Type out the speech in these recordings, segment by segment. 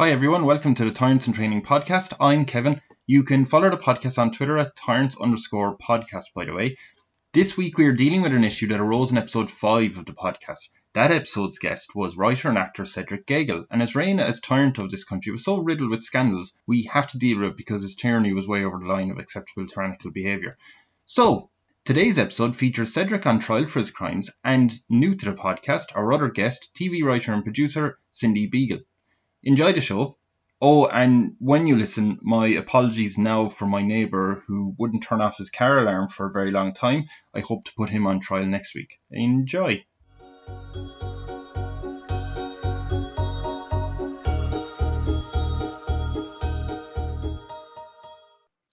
Hi everyone, welcome to the Tyrants In Training podcast. I'm Kevin. You can follow the podcast on Twitter at Tyrants_podcast, by the way. This week we are dealing with an issue that arose in episode 5 of the podcast. That episode's guest was writer and actor Cedric Gegel, and his reign as tyrant of this country was so riddled with scandals, we have to deal with it because his tyranny was way over the line of acceptable tyrannical behaviour. So, today's episode features Cedric on trial for his crimes, and new to the podcast, our other guest, TV writer and producer Cindy Begel. Enjoy the show. Oh, and when you listen, my apologies now for my neighbour who wouldn't turn off his car alarm for a very long time. I hope to put him on trial next week. Enjoy.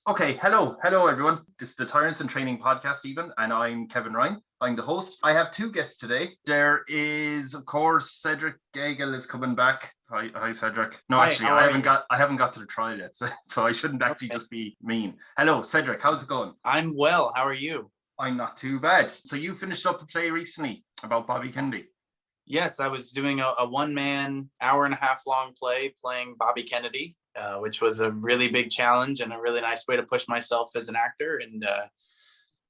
Okay, hello everyone. This is the Tyrants In Training podcast even, and I'm Kevin Ryan. I'm the host. I have two guests today. There is, of course, Cedric Gegel is coming back. Hi, Cedric. No, Hi, actually, I haven't got to the trial yet, so I shouldn't actually just be mean. Hello, Cedric. How's it going? I'm well. How are you? I'm not too bad. So you finished up a play recently about Bobby Kennedy. Yes, I was doing a one-man, hour-and-a-half long play playing Bobby Kennedy, which was a really big challenge and a really nice way to push myself as an actor. And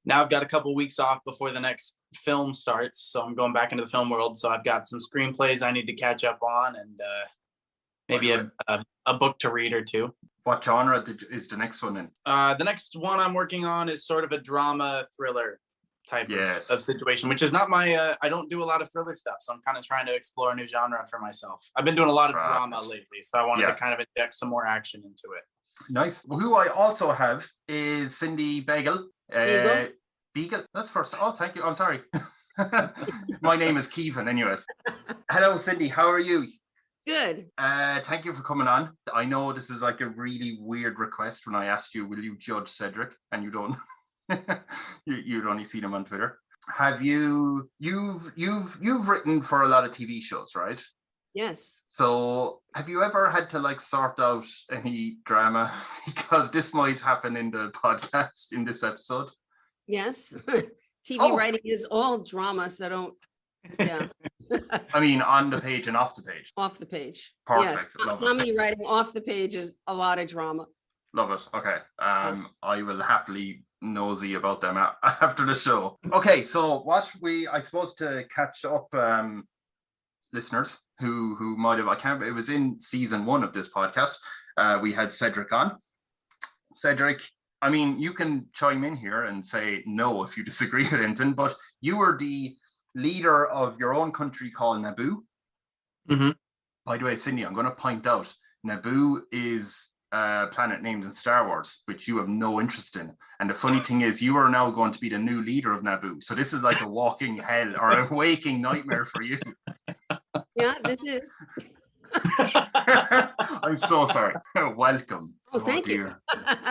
now I've got a couple weeks off before the next film starts, so I'm going back into the film world. So I've got some screenplays I need to catch up on, and maybe a book to read or two. What genre is the next one in? The next one I'm working on is sort of a drama thriller type of situation, which is not my I don't do a lot of thriller stuff, so I'm kind of trying to explore a new genre for myself. I've been doing a lot of drama lately, so I wanted to kind of inject some more action into it. Nice. Well, who I also have is Cindy Begel. Begel? That's first. Oh, thank you. I'm sorry. My name is Kevin anyways. Hello, Cindy. How are you? Good. Thank you for coming on. I know this is like a really weird request when I asked you, will you judge Cedric? And you don't. You'd only seen him on Twitter. Have you've written for a lot of TV shows, right? Yes. So have you ever had to like sort out any drama? Because this might happen in the podcast in this episode. Yes. TV writing is all drama, so don't. Yeah. I mean, on the page and off the page. Off the page. Perfect. Yeah. Comedy writing off the page is a lot of drama. Love it. Okay. I will happily nosy about them after the show. Okay, so I suppose to catch up listeners who might have, it was in season 1 of this podcast. We had Cedric on. Cedric, I mean, you can chime in here and say no if you disagree with anything, but you were the leader of your own country called Naboo. Mm-hmm. By the way, Cindy, I'm going to point out Naboo is a planet named in Star Wars, which you have no interest in. And the funny thing is, you are now going to be the new leader of Naboo. So this is like a walking hell or a waking nightmare for you. Yeah, this is. I'm so sorry. Welcome. Oh, thank you.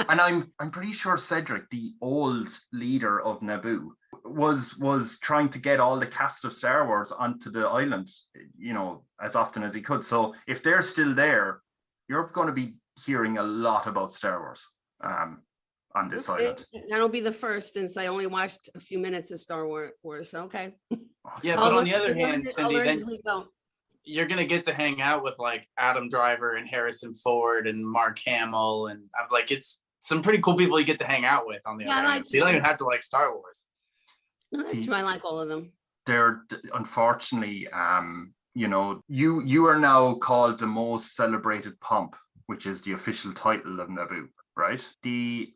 And I'm pretty sure Cedric, the old leader of Naboo, was trying to get all the cast of Star Wars onto the island, as often as he could. So if they're still there, you're going to be hearing a lot about Star Wars on this island. That'll be the first, since I only watched a few minutes of Star Wars. Okay. Yeah, but on the other hand, Cindy, then you're going to get to hang out with like Adam Driver and Harrison Ford and Mark Hamill. And I'm like, it's some pretty cool people you get to hang out with on the other hand. So you don't even have to like Star Wars. No, that's true. I like all of them. They're unfortunately, you are now called the Most Celebrated Pomp, which is the official title of Naboo, right? The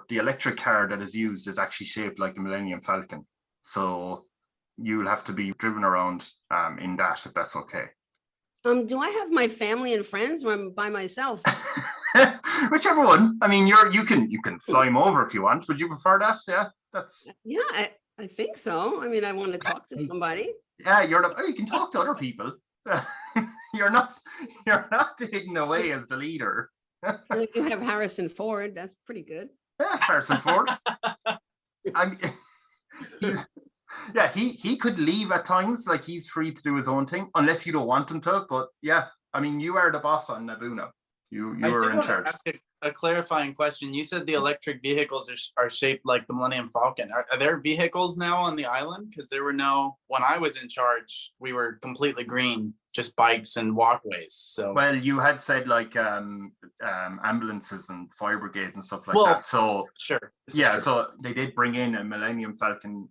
electric car that is used is actually shaped like the Millennium Falcon. So you'll have to be driven around in that, if that's okay. Do I have my family and friends, or I'm by myself? Whichever one. I mean, you can fly them over if you want. Would you prefer that? Yeah, Yeah, I think so. I mean, I want to talk to somebody. Yeah, you can talk to other people. You're not hidden away as the leader. I do have Harrison Ford. That's pretty good. Yeah, Harrison Ford. He could leave at times. Like, he's free to do his own thing, unless you don't want him to. But yeah, I mean, you are the boss on Naboo now. You I were do in want to charge. ask a clarifying question. You said the electric vehicles are shaped like the Millennium Falcon. Are there vehicles now on the island? Because there were no, when I was in charge, we were completely green, just bikes and walkways. So Well, you had said like ambulances and fire brigades and stuff like Well, that. So sure. This is yeah, true. so they did bring in a Millennium Falcon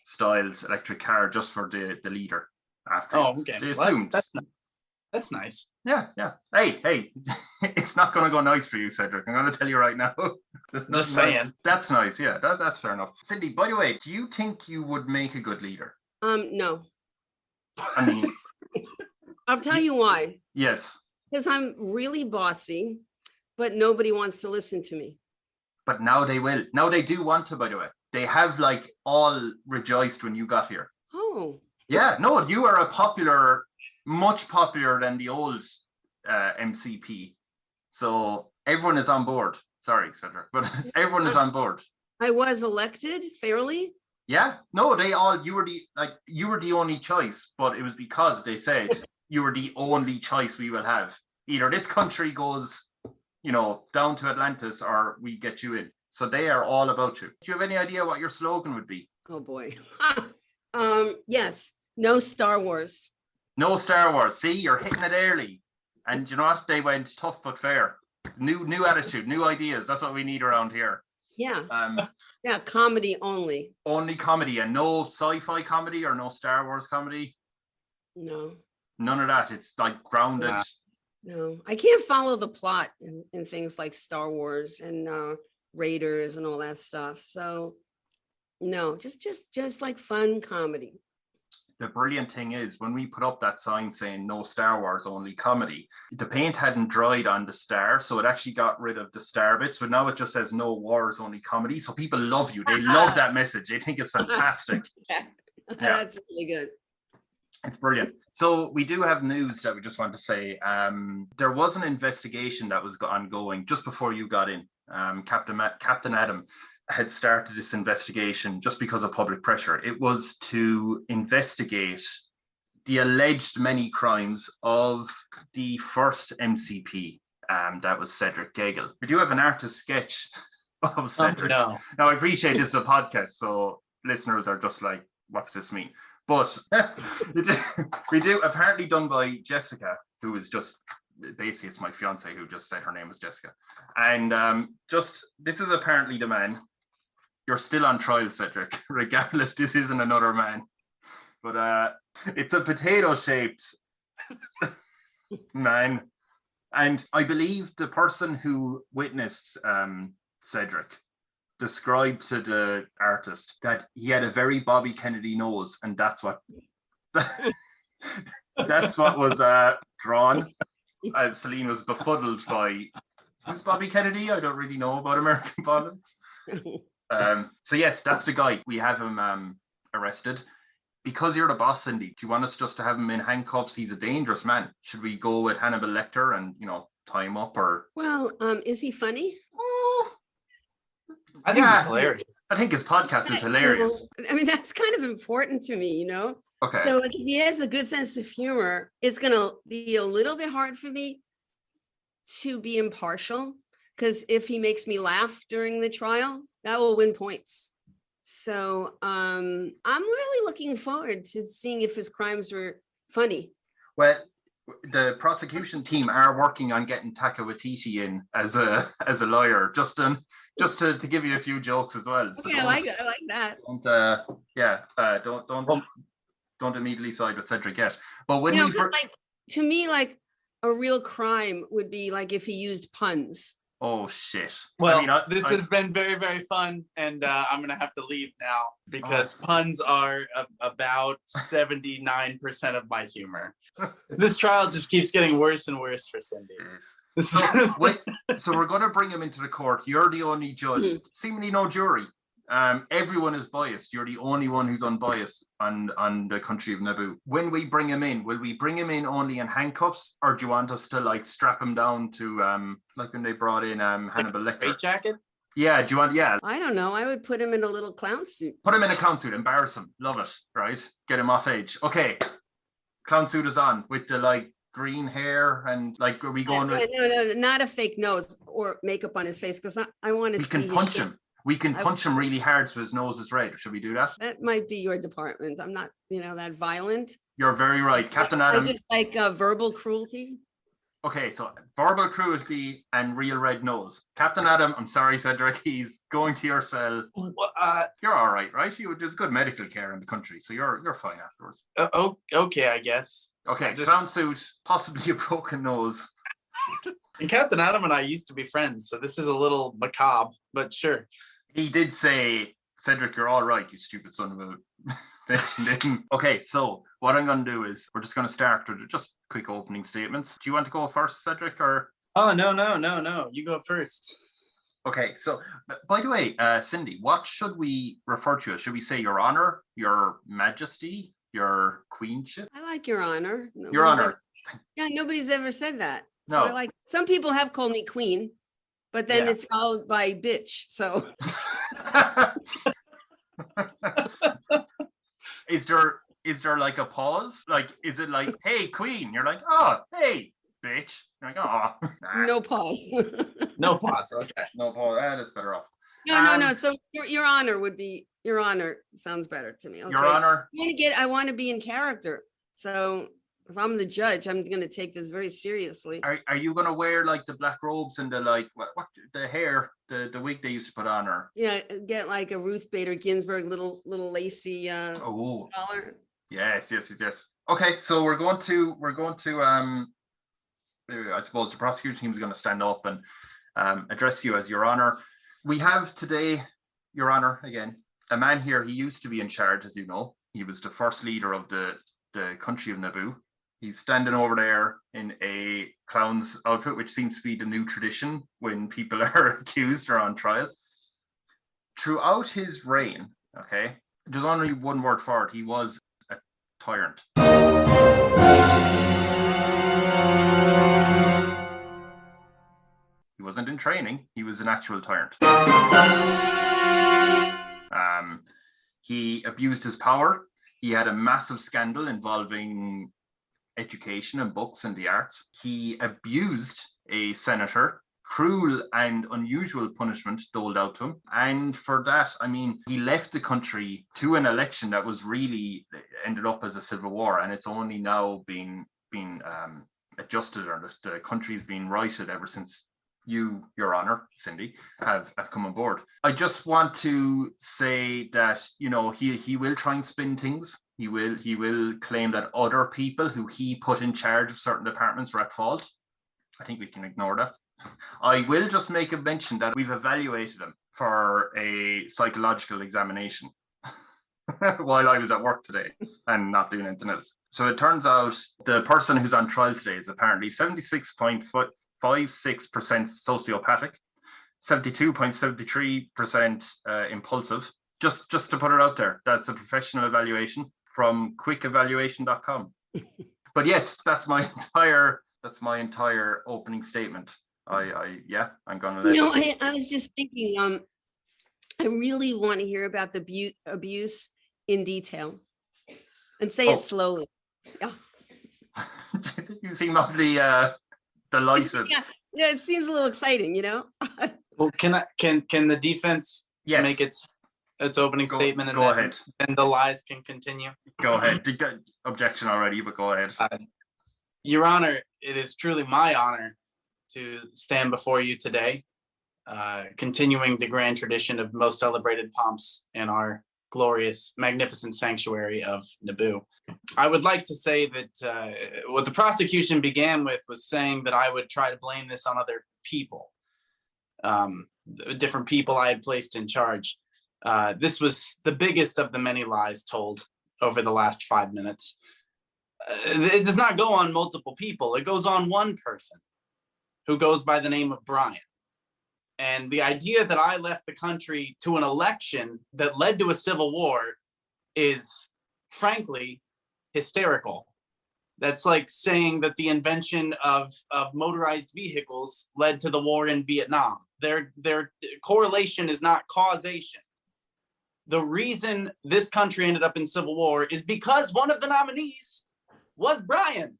styled electric car just for the leader after. Oh, okay. They Well, assumed. that's nice. Yeah. Hey, it's not going to go nice for you, Cedric. I'm going to tell you right now. Just saying. That's nice. Yeah, that's fair enough. Cindy, by the way, do you think you would make a good leader? No. I mean, I'll tell you why. yes, Because I'm really bossy, but nobody wants to listen to me. but now they will. Now they do want to, by the way. They have like all rejoiced when you got here. Oh, Yeah, no, you are much popular than the old M.C.P. So everyone is on board. Sorry, Cedric, but everyone is on board. I was elected fairly. Yeah, no, you were the only choice, but it was because they said you were the only choice we will have. Either this country goes, down to Atlantis, or we get you in. So they are all about you. Do you have any idea what your slogan would be? Oh boy. Yes. No Star Wars. No Star Wars. See, you're hitting it early. And you know what? They went tough but fair. New attitude, new ideas. That's what we need around here. Yeah. Yeah, comedy only. Only comedy, and no sci-fi comedy or no Star Wars comedy. No. None of that. It's like grounded. Yeah. No. I can't follow the plot in things like Star Wars and Raiders and all that stuff. So no, just like fun comedy. The brilliant thing is when we put up that sign saying no Star Wars, only comedy, the paint hadn't dried on the star, so it actually got rid of the star bit. So now it just says no wars, only comedy. So people love you. They love that message. They think it's fantastic. Yeah. That's really good. It's brilliant. So we do have news that we just want to say. There was an investigation that was ongoing just before you got in. Captain Adam had started this investigation just because of public pressure. It was to investigate the alleged many crimes of the first M.C.P. That was Cedric Gegel. We do have an artist sketch of Cedric. Oh, no. Now, I appreciate this is a podcast, so listeners are just like, what's this mean? But we do, apparently done by Jessica, who is just, basically it's my fiance who just said her name was Jessica. And this is apparently the man. You're still on trial, Cedric. Regardless, this isn't another man. But it's a potato-shaped man. And I believe the person who witnessed Cedric described to the artist that he had a very Bobby Kennedy nose, and that's what was drawn. As Celine was befuddled by, who's Bobby Kennedy? I don't really know about American politics. So yes, that's the guy. We have him arrested. Because you're the boss, Cindy, do you want us just to have him in handcuffs? He's a dangerous man. Should we go with Hannibal Lecter and, tie him up, or? Well, is he funny? I think it's hilarious. I think his podcast is hilarious. I mean, that's kind of important to me, Okay. So like, if he has a good sense of humor, it's going to be a little bit hard for me to be impartial, because if he makes me laugh during the trial, that will win points. So I'm really looking forward to seeing if his crimes were funny. Well, the prosecution team are working on getting Taika Waititi in as a lawyer, just to give you a few jokes as well. So I like that. Don't immediately side with Cedric yet. But when to me, like a real crime would be like if he used puns. Oh shit! Well, this has been very, very fun, and I'm gonna have to leave now because puns are about 79% of my humor. This trial just keeps getting worse and worse for Cindy. So we're gonna bring him into the court. You're the only judge. Seemingly no jury. Everyone is biased. You're the only one who's unbiased on the country of Naboo. When we bring him in, will we bring him in only in handcuffs, or do you want us to like strap him down to like when they brought in Hannibal Lecter? Straight jacket? Yeah, do you want? Yeah. I don't know. I would put him in a little clown suit. Put him in a clown suit. Embarrass him. Love it. Right? Get him off edge. Okay. Clown suit is on with the like green hair and like, are we going Yeah, with? no, not a fake nose or makeup on his face, because I want to We see can his punch shape. him. We can punch him really hard so his nose is red. Should we do that? That might be your department. I'm not, that violent. You're very right, Captain I Adam. just like verbal cruelty. Okay, so verbal cruelty and real red nose. Captain Adam, I'm sorry, Cedric, he's going to your cell. You're all right, right? There's good medical care in the country, so you're fine afterwards. Okay, I guess. Okay, clown suit, possibly a broken nose. And Captain Adam and I used to be friends, so this is a little macabre, but sure. He did say, Cedric, you're all right, you stupid son of a... Okay, so what I'm going to do is we're just going to start with just quick opening statements. Do you want to go first, Cedric, or? Oh, no. You go first. Okay, so by the way, Cindy, what should we refer to as? Should we say Your Honor, Your Majesty, Your Queenship? I like Your Honor. Your Honor. Nobody's ever said that. No. So some people have called me Queen, but then it's followed by bitch. So. Is there like a pause? Like, is it like, hey, Queen? You're like, oh, hey, bitch. You're like, oh. Nah. No pause. No pause. Okay. No pause. That is better off. No. So Your Honor would be, Your Honor sounds better to me. Okay? Your Honor. I want to be in character. So if I'm the judge, I'm going to take this very seriously. Are you going to wear like the black robes and the like, what the hair, the wig they used to put on her? Yeah, get like a Ruth Bader Ginsburg little lacy collar. Yes. Okay, so we're going to I suppose the prosecution team is going to stand up and address you as Your Honor. We have today, Your Honor, again, a man here. He used to be in charge, as you know. He was the first leader of the country of Naboo. He's standing over there in a clown's outfit, which seems to be the new tradition when people are accused or on trial. Throughout his reign, okay, there's only one word for it. He was a tyrant. He wasn't in training. He was an actual tyrant. He abused his power. He had a massive scandal involving education and books and the arts. He abused a senator, cruel and unusual punishment doled out to him. And for that, I mean, he left the country to an election that was really ended up as a civil war. And it's only now been adjusted, or the country's been righted ever since you, Your Honor, Cindy, have come on board. I just want to say that, he will try and spin things. He will claim that other people who he put in charge of certain departments were at fault. I think we can ignore that. I will just make a mention that we've evaluated him for a psychological examination while I was at work today and not doing anything else. So it turns out the person who's on trial today is apparently 76.56% sociopathic, 72.73% impulsive. Just to put it out there, that's a professional evaluation from quickevaluation.com. But yes, that's my entire opening statement. I'm gonna let I was just thinking, I really want to hear about the abuse in detail, and say it slowly. Yeah. You seem awfully delighted. Yeah, it seems a little exciting, Well, can the defense make its opening statement, and go ahead, and the lies can continue? Go ahead. Objection already, but go ahead. Your Honor, it is truly my honor to stand before you today, continuing the grand tradition of most celebrated pomps in our glorious, magnificent sanctuary of Naboo. I would like to say that what the prosecution began with was saying that I would try to blame this on other people, different people I had placed in charge. This was the biggest of the many lies told over the last 5 minutes. It does not go on multiple people. It goes on one person who goes by the name of Brian. And the idea that I left the country to an election that led to a civil war is, frankly, hysterical. That's like saying that the invention of motorized vehicles led to the war in Vietnam. Their correlation is not causation. The reason this country ended up in civil war is because one of the nominees was Brian.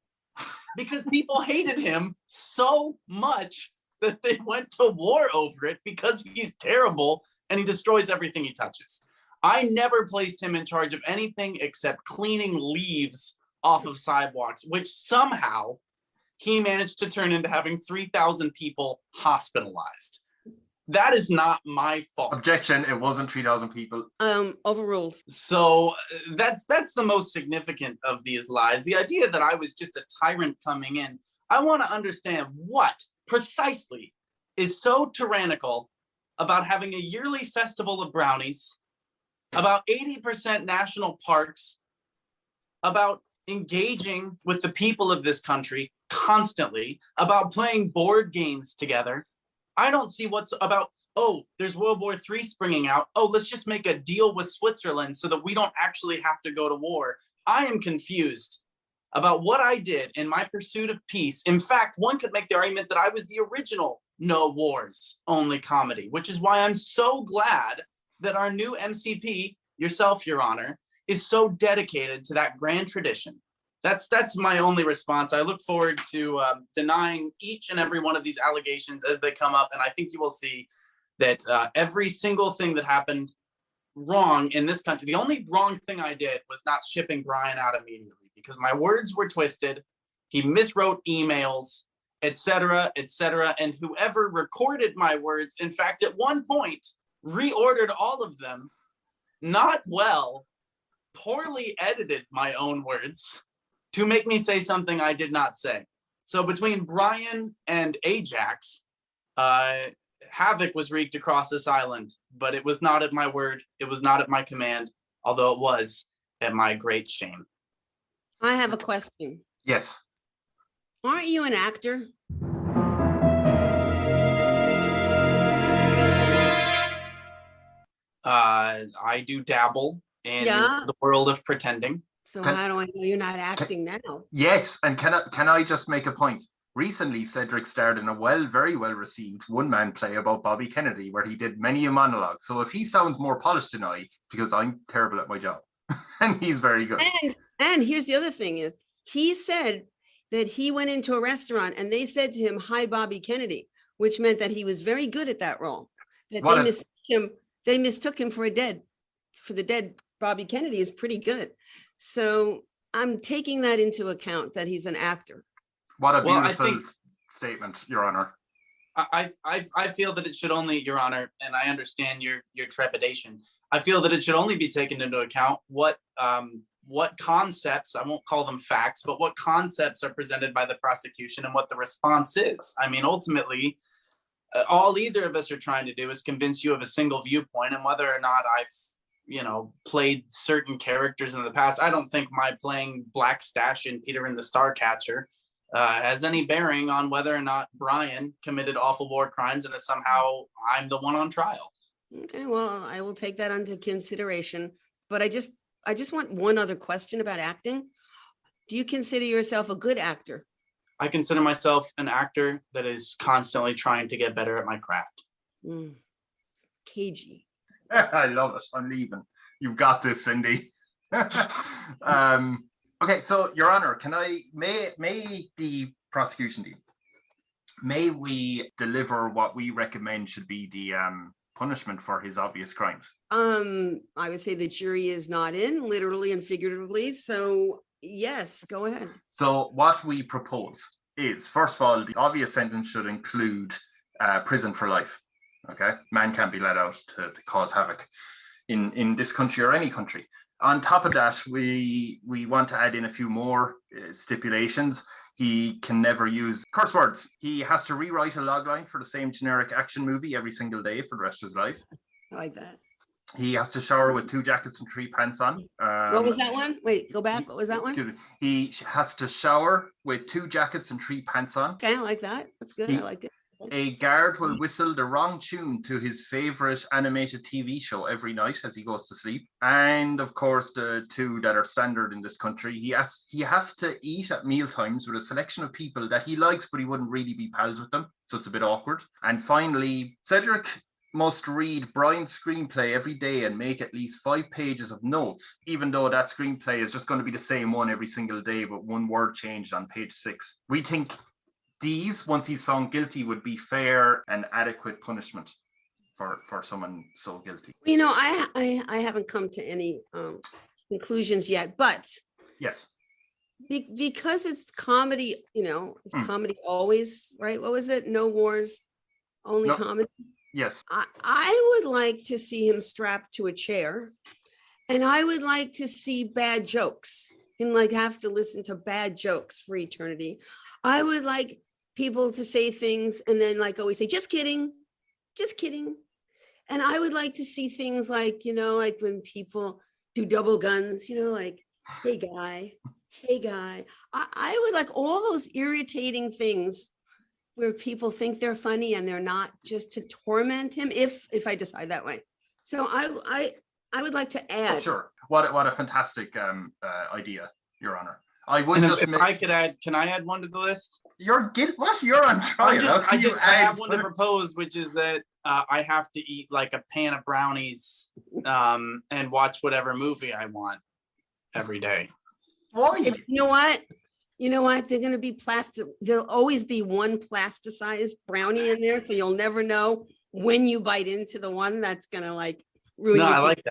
because people hated him so much that they went to war over it because he's terrible and he destroys everything he touches. I never placed him in charge of anything except cleaning leaves off of sidewalks, which somehow he managed to turn into having 3,000 people hospitalized. That is not my fault. Objection, it wasn't 3,000 people. Overruled. So that's the most significant of these lies. The idea that I was just a tyrant coming in. I want to understand what precisely is so tyrannical about having a yearly festival of brownies, about 80% national parks, about engaging with the people of this country constantly, about playing board games together. I don't see what's about, oh, there's World War III springing out. Oh, let's just make a deal with Switzerland so that we don't actually have to go to war. I am confused about what I did in my pursuit of peace. In fact, one could make the argument that I was the original no wars only comedy, which is why I'm so glad that our new M.C.P, yourself, Your Honor, is so dedicated to that grand tradition. That's my only response. I look forward to denying each and every one of these allegations as they come up. And I think you will see that every single thing that happened wrong in this country, the only wrong thing I did was not shipping Brian out immediately because my words were twisted. He miswrote emails, etc., etc. And whoever recorded my words, in fact, at one point, reordered all of them, not well, poorly edited my own words to make me say something I did not say. So between Brian and Ajax, havoc was wreaked across this island, but it was not at my word. It was not at my command, although it was at my great shame. I have a question. Yes. Aren't you an actor? I do dabble in the world of pretending. So how do I know you're not acting now? Yes, and can I just make a point? Recently, Cedric starred in a very well received one-man play about Bobby Kennedy, where he did many a monologue. So if he sounds more polished than I, it's because I'm terrible at my job, and he's very good. And here's the other thing: is he said that he went into a restaurant and they said to him, "Hi, Bobby Kennedy," which meant that he was very good at that role. That they mistook him for the dead Bobby Kennedy is pretty good. So I'm taking that into account that he's an actor. What a beautiful statement, Your Honor. I feel that it should only, Your Honor, and I understand your trepidation. I feel that it should only be taken into account what concepts, I won't call them facts, but what concepts are presented by the prosecution and what the response is. I mean, ultimately, all either of us are trying to do is convince you of a single viewpoint, and whether or not I've played certain characters in the past, I don't think my playing Black Stash in Peter and the Starcatcher has any bearing on whether or not Brian committed awful war crimes and somehow I'm the one on trial. Okay, well, I will take that into consideration. But I just want one other question about acting. Do you consider yourself a good actor? I consider myself an actor that is constantly trying to get better at my craft. Cagey. I love it. I'm leaving. You've got this, Cindy. Okay, so Your Honor, may the prosecution team, may we deliver what we recommend should be the punishment for his obvious crimes? I would say the jury is not in, literally and figuratively. So yes, go ahead. So what we propose is, first of all, the obvious sentence should include prison for life. Okay, man can't be let out to cause havoc in this country or any country. On top of that, we want to add in a few more stipulations. He can never use curse words. He has to rewrite a logline for the same generic action movie every single day for the rest of his life. I like that. He has to shower with 2 jackets and 3 pants on. What was that one? Wait, go back. What was that one? He has to shower with 2 jackets and 3 pants on. Okay, I like that. That's good. I like it. A guard will whistle the wrong tune to his favorite animated TV show every night as he goes to sleep. And of course, the 2 that are standard in this country, he has to eat at meal times with a selection of people that he likes, but he wouldn't really be pals with them. So it's a bit awkward. And finally, Cedric must read Brian's screenplay every day and make at least 5 pages of notes, even though that screenplay is just going to be the same one every single day, but one word changed on page 6. We think these, once he's found guilty, would be fair and adequate punishment for someone so guilty. You know, I haven't come to any conclusions yet, but yes, because it's comedy, you know, it's comedy always, right? What was it? No wars, only comedy. Yes. I would like to see him strapped to a chair, and I would like to see bad jokes, him like have to listen to bad jokes for eternity. I would like people to say things and then like always say, just kidding, just kidding. And I would like to see things like, you know, like when people do double guns, you know, like, hey guy. I would like all those irritating things where people think they're funny and they're not, just to torment him if I decide that way. So I would like to add. Oh, sure. What a fantastic idea, Your Honor. I would just if I could add, can I add one to the list? You're on trial. I have one to propose, which is that I have to eat like a pan of brownies and watch whatever movie I want every day. Why? You know what? They're going to be plastic. There'll always be one plasticized brownie in there, so you'll never know when you bite into the one that's going to like ruin. No, I like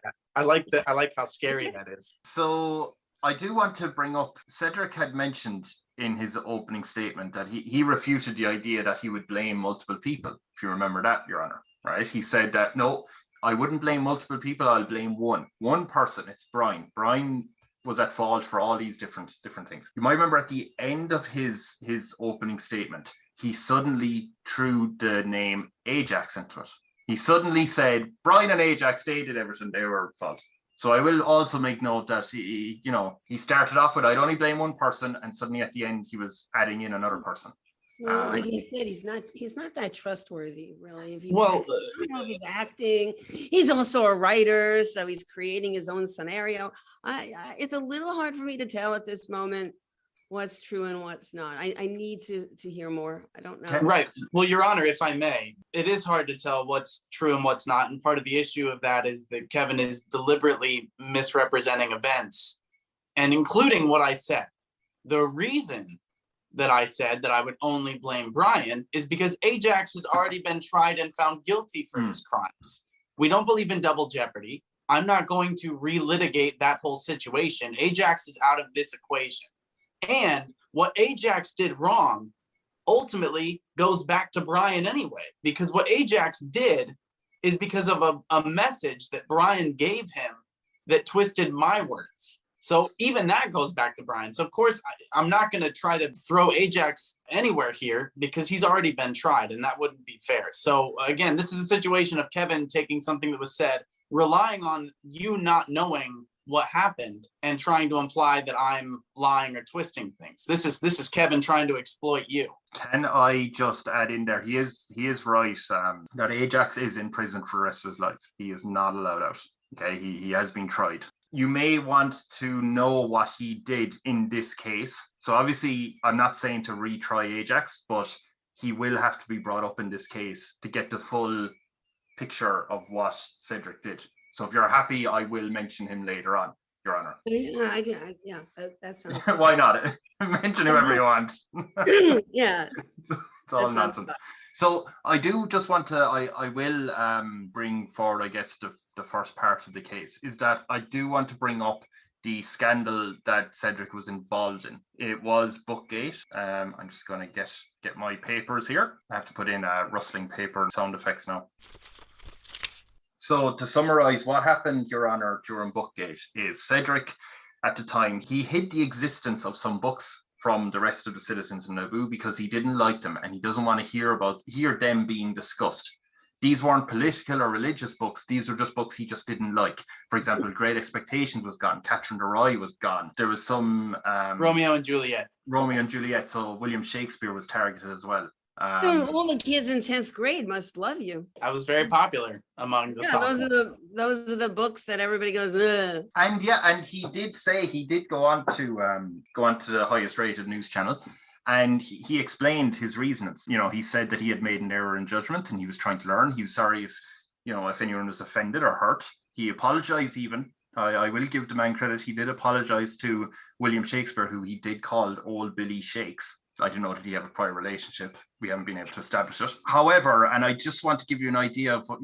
that. I like how scary that is. So I do want to bring up, Cedric had mentioned in his opening statement that he refuted the idea that he would blame multiple people, if you remember that, Your Honor, right? He said that, no, I wouldn't blame multiple people, I'll blame one person. It's Brian. Brian was at fault for all these different things. You might remember at the end of his opening statement, he suddenly threw the name Ajax into it. He suddenly said, Brian and Ajax, they did everything, they were at fault. So I will also make note that he started off with, I'd only blame one person, and suddenly at the end he was adding in another person. Well, like he said, he's not that trustworthy, really. If he's acting, he's also a writer, so he's creating his own scenario. It's a little hard for me to tell at this moment what's true and what's not. I need to hear more. I don't know. Right. Well, Your Honor, if I may, it is hard to tell what's true and what's not. And part of the issue of that is that Kevin is deliberately misrepresenting events, and including what I said. The reason that I said that I would only blame Brian is because Ajax has already been tried and found guilty for his crimes. We don't believe in double jeopardy. I'm not going to relitigate that whole situation. Ajax is out of this equation. And what Ajax did wrong ultimately goes back to Brian anyway, because what Ajax did is because of a message that Brian gave him that twisted my words. So even that goes back to Brian. So of course, I'm not going to try to throw Ajax anywhere here because he's already been tried, and that wouldn't be fair. So again, this is a situation of Kevin taking something that was said, relying on you not knowing what happened and trying to imply that I'm lying or twisting things. This is Kevin trying to exploit you. Can I just add in there? He is right that Ajax is in prison for the rest of his life. He is not allowed out. Okay, he has been tried. You may want to know what he did in this case. So obviously, I'm not saying to retry Ajax, but he will have to be brought up in this case to get the full picture of what Cedric did. So if you're happy, I will mention him later on, Your Honor. Yeah, that sounds good. Why not? Mention whoever you want. Yeah. It's all nonsense. So I do just want to, I will bring forward, I guess, the first part of the case, is that I do want to bring up the scandal that Cedric was involved in. It was Bookgate. I'm just going to get my papers here. I have to put in rustling paper and sound effects now. So to summarize what happened, Your Honor, during Bookgate is Cedric, at the time, he hid the existence of some books from the rest of the citizens of Naboo because he didn't like them and he doesn't want to hear them being discussed. These weren't political or religious books. These were just books he just didn't like. For example, Great Expectations was gone. Catherine the Rye was gone. There was some... Romeo and Juliet. So William Shakespeare was targeted as well. All the kids in 10th grade must love you. I was very popular among the those are the books that everybody goes, ugh. And he did go on to the highest rated news channel, and he explained his reasons. You know, he said that he had made an error in judgment and he was trying to learn. He was sorry if if anyone was offended or hurt. He apologized even. I will give the man credit. He did apologize to William Shakespeare, who he did call Old Billy Shakes. I don't know, did he have a prior relationship? We haven't been able to establish it. However, and I just want to give you an idea of what,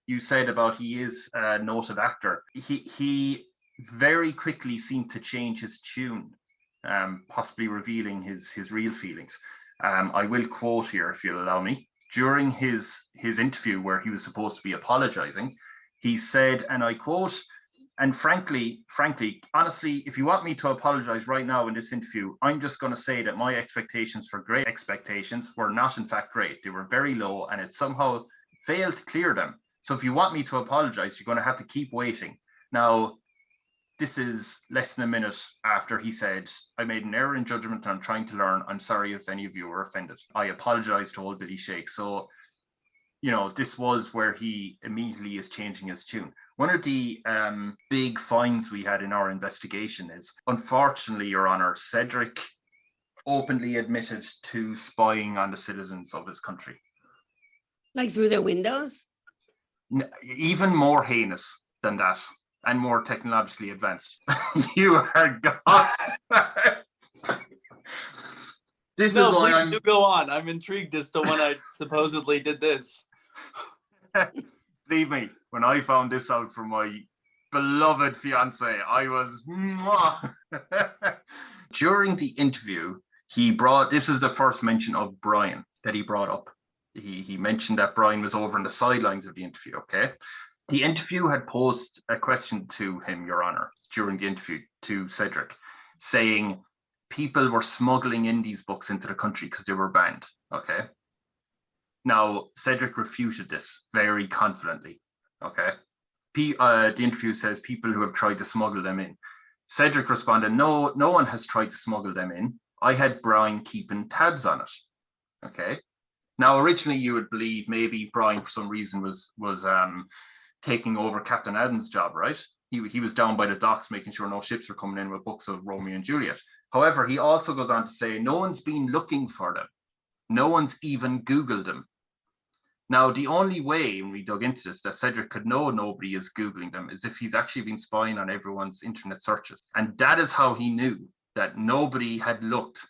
you said about he is a noted actor. He very quickly seemed to change his tune, possibly revealing his real feelings. I will quote here, if you'll allow me. During his interview where he was supposed to be apologizing, he said, and I quote, "And frankly, honestly, if you want me to apologize right now in this interview, I'm just going to say that my expectations for great expectations were not in fact great. They were very low and it somehow failed to clear them. So if you want me to apologize, you're going to have to keep waiting." Now, this is less than a minute after he said, "I made an error in judgment and I'm trying to learn. I'm sorry if any of you were offended. I apologize to Old Billy Shakes." So, this was where he immediately is changing his tune. One of the big finds we had in our investigation is, unfortunately, Your Honor, Cedric openly admitted to spying on the citizens of his country. Like through their windows? Even more heinous than that, and more technologically advanced. You are God. Please do go on. I'm intrigued as to when I supposedly did this. Believe me, when I found this out from my beloved fiance, I was mwah. During the interview, this is the first mention of Brian that he brought up. He mentioned that Brian was over on the sidelines of the interview, okay? The interview had posed a question to him, Your Honor, during the interview to Cedric, saying people were smuggling in these books into the country because they were banned, okay? Now, Cedric refuted this very confidently, okay? The interview says people who have tried to smuggle them in. Cedric responded, no one has tried to smuggle them in. I had Brian keeping tabs on it, okay? Now, originally you would believe maybe Brian, for some reason, was taking over Captain Adam's job, right? He was down by the docks making sure no ships were coming in with books of Romeo and Juliet. However, he also goes on to say, no one's been looking for them. No one's even Googled them. Now, the only way, when we dug into this, that Cedric could know nobody is Googling them is if he's actually been spying on everyone's internet searches. And that is how he knew that nobody had looked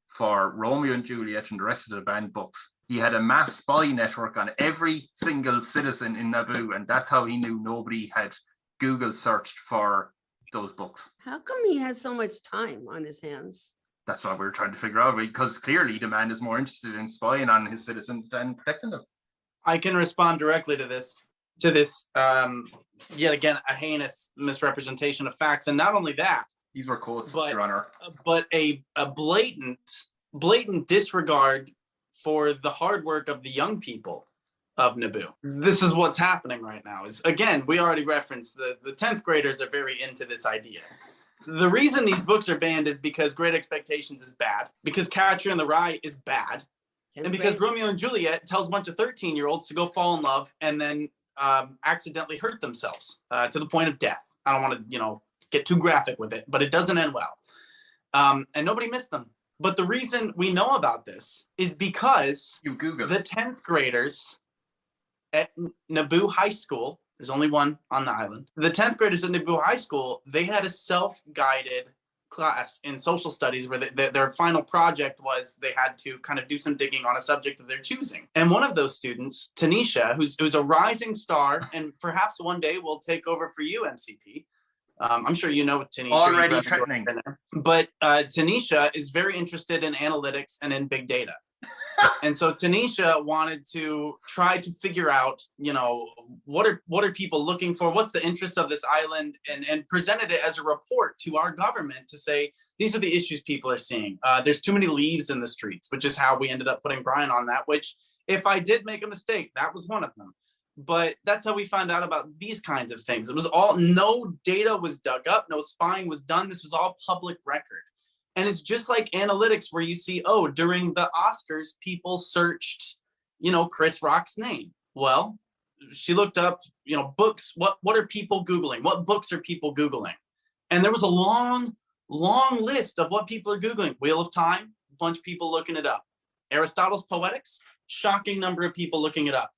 for Romeo and Juliet and the rest of the banned books. He had a mass spy network on every single citizen in Naboo, and that's how he knew nobody had Google searched for those books. How come he has so much time on his hands? That's what we're trying to figure out, because clearly the man is more interested in spying on his citizens than protecting them. I can respond directly to this. Yet again, a heinous misrepresentation of facts. And not only that, these were quotes, Your Honor, but a blatant disregard for the hard work of the young people of Naboo. This is what's happening right now. Is, again, we already referenced the 10th graders are very into this idea. The reason these books are banned is because Great Expectations is bad, because Catcher in the Rye is bad, and because Romeo and Juliet tells a bunch of 13-year-olds to go fall in love and then accidentally hurt themselves to the point of death. I don't want to, get too graphic with it, but it doesn't end well. And nobody missed them. But the reason we know about this is because the 10th graders at Naboo High School, there's only one on the island. The 10th graders at Naboo High School, they had a self-guided class in social studies where their final project was they had to kind of do some digging on a subject of their choosing. And one of those students, Tanisha, who's a rising star and perhaps one day will take over for you, M.C.P. I'm sure you know Tanisha. Already threatening. But Tanisha is very interested in analytics and in big data. And so Tanisha wanted to try to figure out, what are people looking for? What's the interest of this island? And presented it as a report to our government to say, these are the issues people are seeing. There's too many leaves in the streets, which is how we ended up putting Brian on that, which if I did make a mistake, that was one of them. But that's how we found out about these kinds of things. It was no data was dug up, no spying was done. This was all public record. And it's just like analytics where you see, during the Oscars, people searched, Chris Rock's name. Well, she looked up, books. What are people Googling? What books are people Googling? And there was a long list of what people are Googling. Wheel of Time, a bunch of people looking it up. Aristotle's Poetics, shocking number of people looking it up.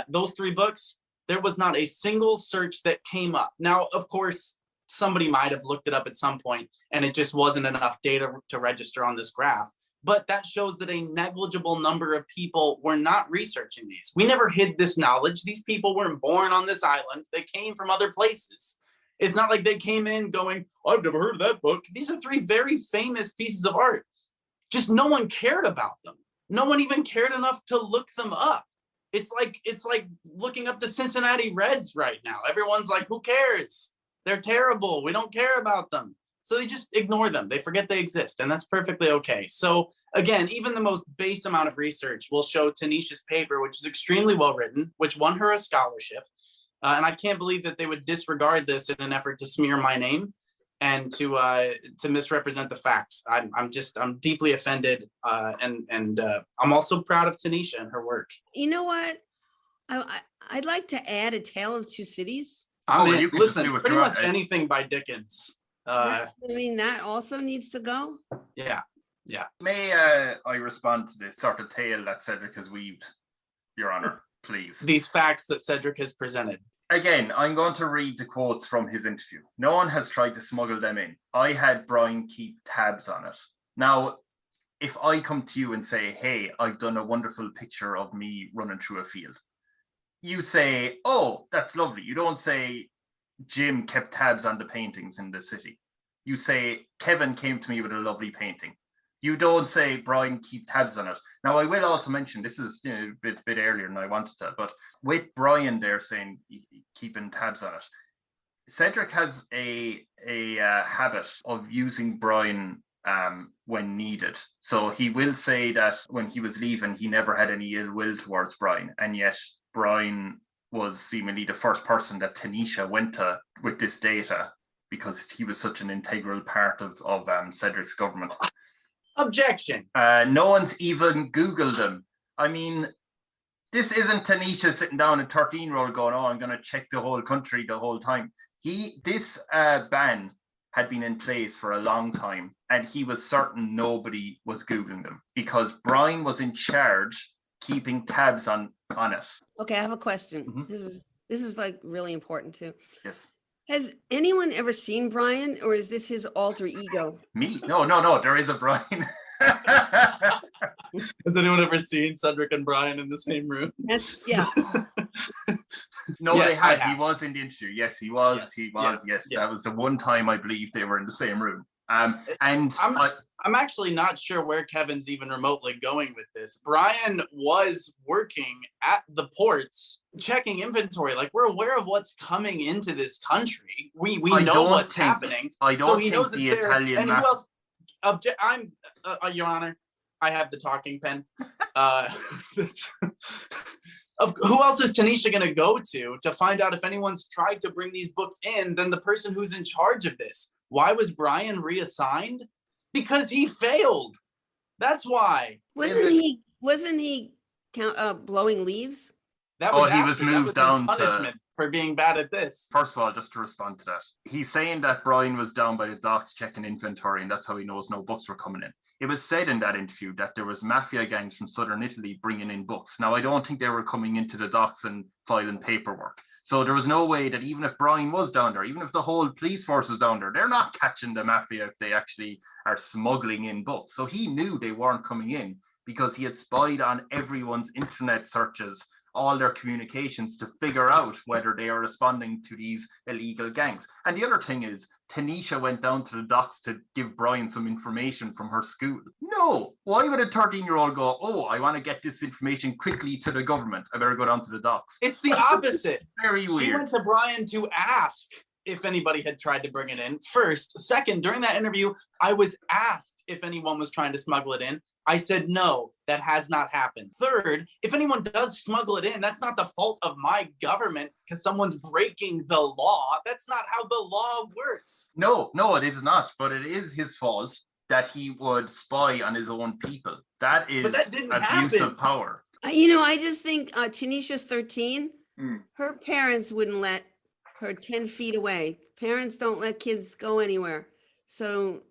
Those three books, there was not a single search that came up. Now, of course, somebody might have looked it up at some point and it just wasn't enough data to register on this graph. But that shows that a negligible number of people were not researching these. We never hid this knowledge. These people weren't born on this island. They came from other places. It's not like they came in going, I've never heard of that book. These are 3 very famous pieces of art. Just no one cared about them. No one even cared enough to look them up. It's like looking up the Cincinnati Reds right now. Everyone's like, who cares? They're terrible. We don't care about them. So they just ignore them. They forget they exist, and that's perfectly okay. So again, even the most base amount of research will show Tanisha's paper, which is extremely well written, which won her a scholarship. And I can't believe that they would disregard this in an effort to smear my name and to misrepresent the facts. I'm deeply offended, and I'm also proud of Tanisha and her work. You know what? I'd like to add A Tale of Two Cities. Listen, pretty much anything by Dickens. That also needs to go. Yeah. May I respond to this sort of tale that Cedric has weaved, Your Honor, please? These facts that Cedric has presented. Again, I'm going to read the quotes from his interview. No one has tried to smuggle them in. I had Brian keep tabs on it. Now, if I come to you and say, hey, I've done a wonderful picture of me running through a field, you say, oh, that's lovely. You don't say, Jim kept tabs on the paintings in the city. You say, Kevin came to me with a lovely painting. You don't say, Brian, keep tabs on it. Now, I will also mention, this is a bit earlier than I wanted to, but with Brian there saying, keeping tabs on it, Cedric has a habit of using Brian when needed. So he will say that when he was leaving, he never had any ill will towards Brian. And yet Brian was seemingly the first person that Tanisha went to with this data because he was such an integral part of Cedric's government. Objection. No one's even Googled him. I mean, this isn't Tanisha sitting down at 13-year-old going, oh, I'm going to check the whole country the whole time. This ban had been in place for a long time, and he was certain nobody was Googling them because Brian was in charge keeping tabs on it. Okay, I have a question. Mm-hmm. This is like really important too. Yes. Has anyone ever seen Brian, or is this his alter ego? Me? No. There is a Brian. Has anyone ever seen Cedric and Brian in the same room? Yeah. No, yes, they had. He was in the interview. Yes, he was. Yes, he was. Yes, yeah. That was the one time I believe they were in the same room. I'm actually not sure where Kevin's even remotely going with this. Brian was working at the ports, checking inventory. Like, we're aware of what's coming into this country. We know what's happening. I don't think the Italian. And who else? Your Honor, I have the talking pen. Who else is Tanisha going to go to find out if anyone's tried to bring these books in than the person who's in charge of this? Why was Brian reassigned? Because he failed. That's why. Wasn't he blowing leaves? That was he was moved down punishment for being bad at this. First of all, just to respond to that, he's saying that Brian was down by the docks checking inventory, and that's how he knows no books were coming in. It was said in that interview that there was mafia gangs from southern Italy bringing in books. Now, I don't think they were coming into the docks and filing paperwork. So there was no way that even if Brian was down there, even if the whole police force was down there, they're not catching the mafia if they actually are smuggling in books. So he knew they weren't coming in because he had spied on everyone's internet searches, all their communications to figure out whether they are responding to these illegal gangs. And the other thing is, Tanisha went down to the docks to give Brian some information from her school. No, why would a 13-year-old go, oh, I want to get this information quickly to the government. I better go down to the docks. It's the opposite. Very weird. She went to Brian to ask if anybody had tried to bring it in first. Second, during that interview, I was asked if anyone was trying to smuggle it in. I said, no, that has not happened. Third, if anyone does smuggle it in, that's not the fault of my government because someone's breaking the law. That's not how the law works. No, it is not. But it is his fault that he would spy on his own people. That is abuse of power. I just think Tanisha's 13. Her parents wouldn't let her 10 feet away. Parents don't let kids go anywhere. So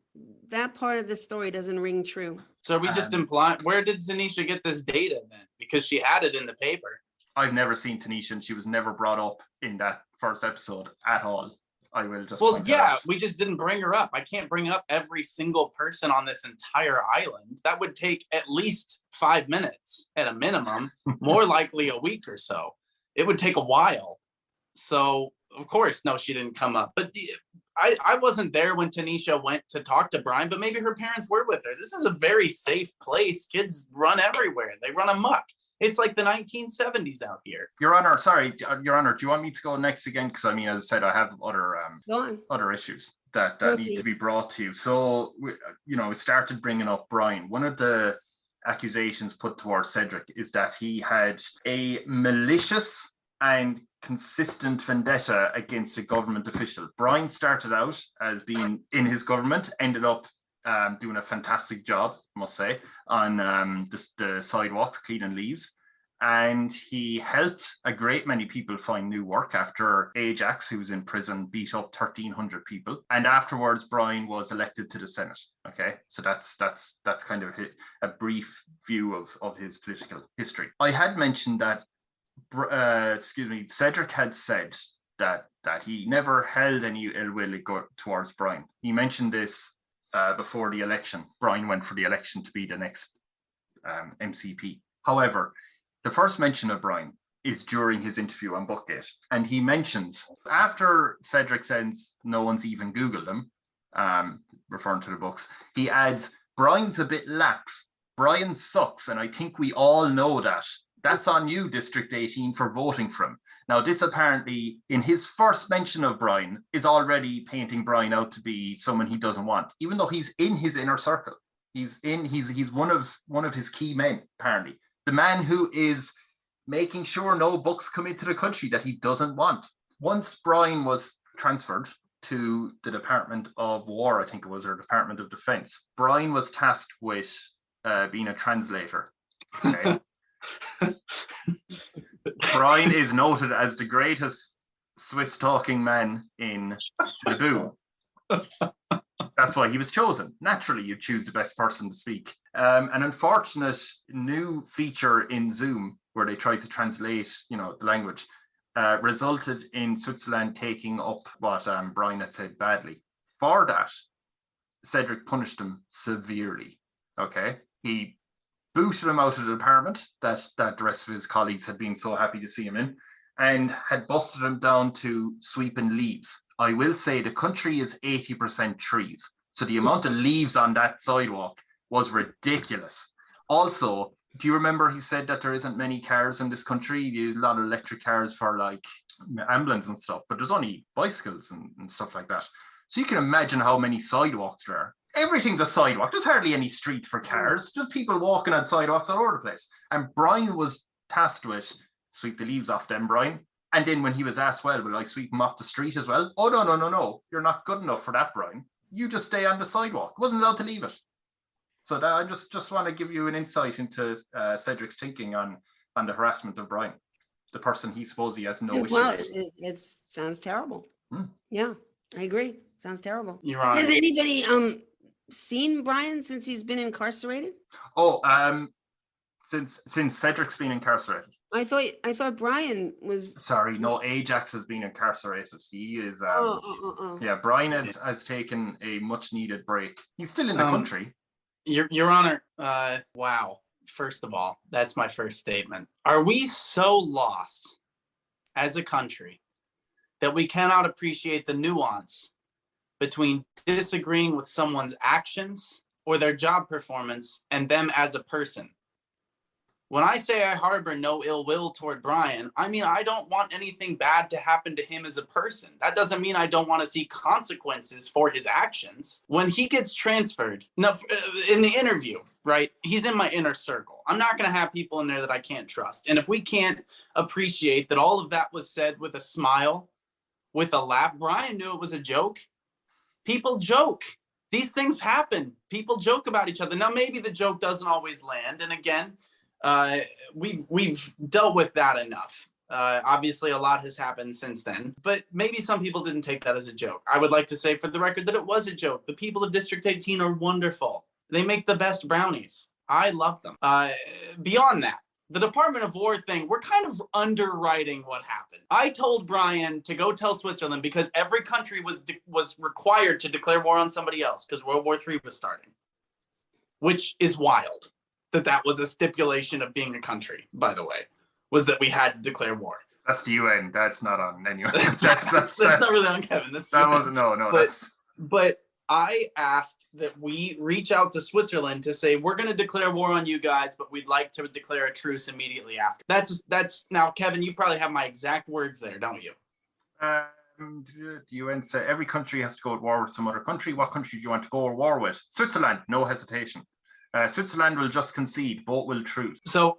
that part of the story doesn't ring true. So are we just implying, where did Tanisha get this data then? Because she had it in the paper. I've never seen Tanisha, and she was never brought up in that first episode at all. I will just Well, yeah, we just didn't bring her up. I can't bring up every single person on this entire island. That would take at least 5 minutes at a minimum, more likely a week or so. It would take a while. So, of course, no, she didn't come up. But I wasn't there when Tanisha went to talk to Brian, but maybe her parents were with her. This is a very safe place. Kids run everywhere. They run amok. It's like the 1970s out here. Your Honor, sorry, Your Honor, do you want me to go next again? Because I mean, as I said, I have other issues that need to be brought to you. So, we started bringing up Brian. One of the accusations put towards Cedric is that he had a malicious and consistent vendetta against a government official. Brian started out as being in his government, ended up doing a fantastic job, I must say, on the sidewalks, cleaning leaves. And he helped a great many people find new work after Ajax, who was in prison, beat up 1,300 people. And afterwards, Brian was elected to the Senate. Okay, so that's kind of a brief view of his political history. I had mentioned that, Cedric had said that he never held any ill will towards Brian. He mentioned this before the election. Brian went for the election to be the next M.C.P. However, the first mention of Brian is during his interview on Bookgate. And he mentions, after Cedric says no one's even Googled him, referring to the books, he adds, Brian's a bit lax. Brian sucks, and I think we all know that. That's on you, District 18, for voting for him. Now, this apparently, in his first mention of Brian, is already painting Brian out to be someone he doesn't want, even though he's in his inner circle. He's one of his key men, apparently. The man who is making sure no books come into the country that he doesn't want. Once Brian was transferred to the Department of War, I think it was, or Department of Defense, Brian was tasked with being a translator. Okay. Brian is noted as the greatest Swiss talking man in Naboo. That's why he was chosen. Naturally, you choose the best person to speak. An unfortunate new feature in Zoom, where they tried to translate, the language, resulted in Switzerland taking up what Brian had said badly. For that, Cedric punished him severely. Okay, he booted him out of the department that the rest of his colleagues had been so happy to see him in, and had busted him down to sweeping leaves. I will say the country is 80% trees. So the amount of leaves on that sidewalk was ridiculous. Also, do you remember he said that there isn't many cars in this country? A lot of electric cars for like ambulance and stuff, but there's only bicycles and stuff like that. So you can imagine how many sidewalks there are. Everything's a sidewalk. There's hardly any street for cars. Just people walking on sidewalks all over the place. And Brian was tasked with sweep the leaves off them, Brian. And then when he was asked, well, will I sweep them off the street as well? Oh, no. You're not good enough for that, Brian. You just stay on the sidewalk. Wasn't allowed to leave it. So I just want to give you an insight into Cedric's thinking on the harassment of Brian, the person he supposes he has no issue Well, with. it sounds terrible. Yeah, I agree. Sounds terrible. You're right. Has anybody seen Brian since he's been incarcerated? Oh, since Cedric's been incarcerated. I thought Brian was. Sorry, no, Ajax has been incarcerated. He is. Yeah, Brian has taken a much needed break. He's still in the country. Your Honor, wow. First of all, that's my first statement. Are we so lost as a country that we cannot appreciate the nuance between disagreeing with someone's actions or their job performance and them as a person? When I say I harbor no ill will toward Brian, I mean I don't want anything bad to happen to him as a person. That doesn't mean I don't want to see consequences for his actions. When he gets transferred, no, in the interview, right, he's in my inner circle. I'm not going to have people in there that I can't trust. And if we can't appreciate that all of that was said with a smile, with a laugh, Brian knew it was a joke. People joke. These things happen. People joke about each other. Now, maybe the joke doesn't always land. And again, we've dealt with that enough. Obviously, a lot has happened since then, but maybe some people didn't take that as a joke. I would like to say for the record that it was a joke. The people of District 18 are wonderful. They make the best brownies. I love them. Beyond that, the Department of War thing, we're kind of underwriting what happened. I told Brian to go tell Switzerland because every country was required to declare war on somebody else because World War III was starting, which is wild that was a stipulation of being a country, by the way, was that we had to declare war. That's the UN. That's not on anyone. That's not really on Kevin. That wasn't, no. But I asked that we reach out to Switzerland to say, we're going to declare war on you guys, but we'd like to declare a truce immediately after. That's now, Kevin, you probably have my exact words there, don't you? The UN said every country has to go to war with some other country. What country do you want to go to war with? Switzerland, no hesitation. Switzerland will just concede, both will truce. So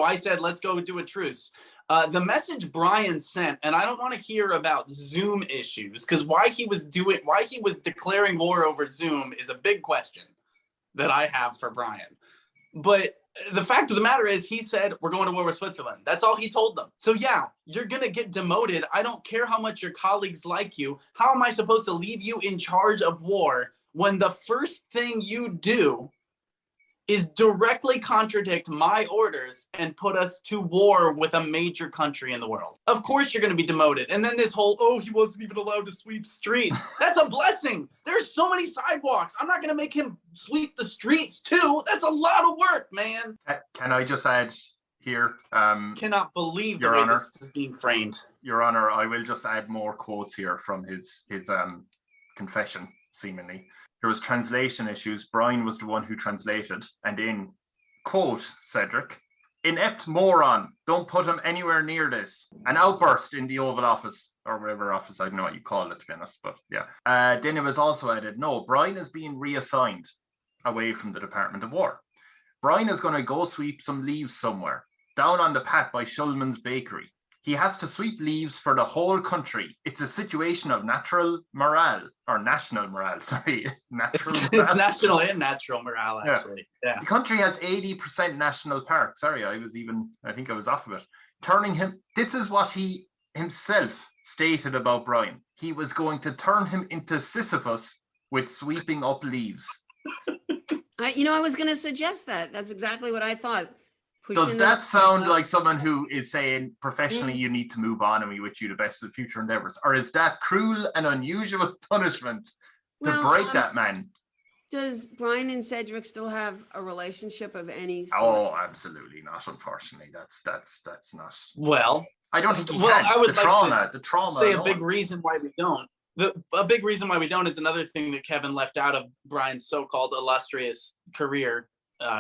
I said, let's go do a truce. The message Brian sent, and I don't want to hear about Zoom issues, because why he was declaring war over Zoom is a big question that I have for Brian. But the fact of the matter is, he said, we're going to war with Switzerland. That's all he told them. So yeah, you're going to get demoted. I don't care how much your colleagues like you. How am I supposed to leave you in charge of war when the first thing you do is directly contradict my orders and put us to war with a major country in the world? Of course you're going to be demoted. And then this whole, he wasn't even allowed to sweep streets. That's a blessing. There's so many sidewalks. I'm not going to make him sweep the streets too. That's a lot of work, man. Can I just add here? Cannot believe the way this is being framed. Your Honor, I will just add more quotes here from his confession, seemingly. There was translation issues. Brian was the one who translated. And in, quote, Cedric, inept moron, don't put him anywhere near this. An outburst in the Oval Office, or whatever office, I don't know what you call it, to be honest, but yeah. Then it was also added, no, Brian is being reassigned away from the Department of War. Brian is going to go sweep some leaves somewhere, down on the path by Shulman's Bakery. He has to sweep leaves for the whole country. It's a situation of national morale. It's national and natural morale, actually. Yeah. The country has 80% national parks. Sorry, I think I was off of it. This is what he himself stated about Brian. He was going to turn him into Sisyphus with sweeping up leaves. I was going to suggest that. That's exactly what I thought. Does that sound like someone who is saying professionally you need to move on and we wish you the best of future endeavors? Or is that cruel and unusual punishment to break that man? Does Brian and Cedric still have a relationship of any sort? Oh, absolutely not, unfortunately. That's not. Well, I don't think he can. I would the trauma. Say a big reason why we don't. A big reason why we don't is another thing that Kevin left out of Brian's so-called illustrious career.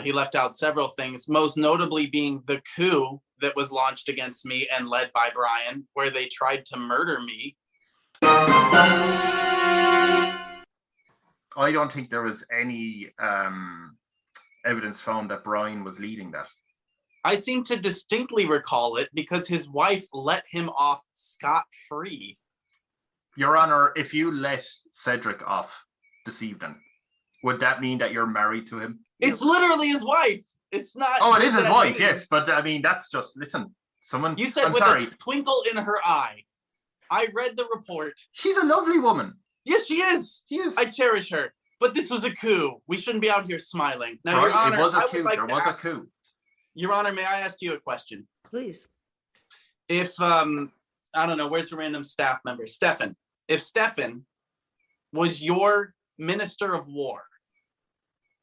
He left out several things, most notably being the coup that was launched against me and led by Brian, where they tried to murder me. I don't think there was any evidence found that Brian was leading that. I seem to distinctly recall it because his wife let him off scot-free. Your Honor, if you let Cedric off this evening, would that mean that you're married to him? It's literally his wife. It's not. Oh, it is his wife, yes. But I mean, that's just, listen, someone. You said a twinkle in her eye. I read the report. She's a lovely woman. Yes, she is. She is. I cherish her. But this was a coup. We shouldn't be out here smiling. Now, right, Your Honor, it was a coup. There was a coup. Your Honor, may I ask you a question? Please. If, I don't know, where's the random staff member? Stefan. If Stefan was your Minister of War,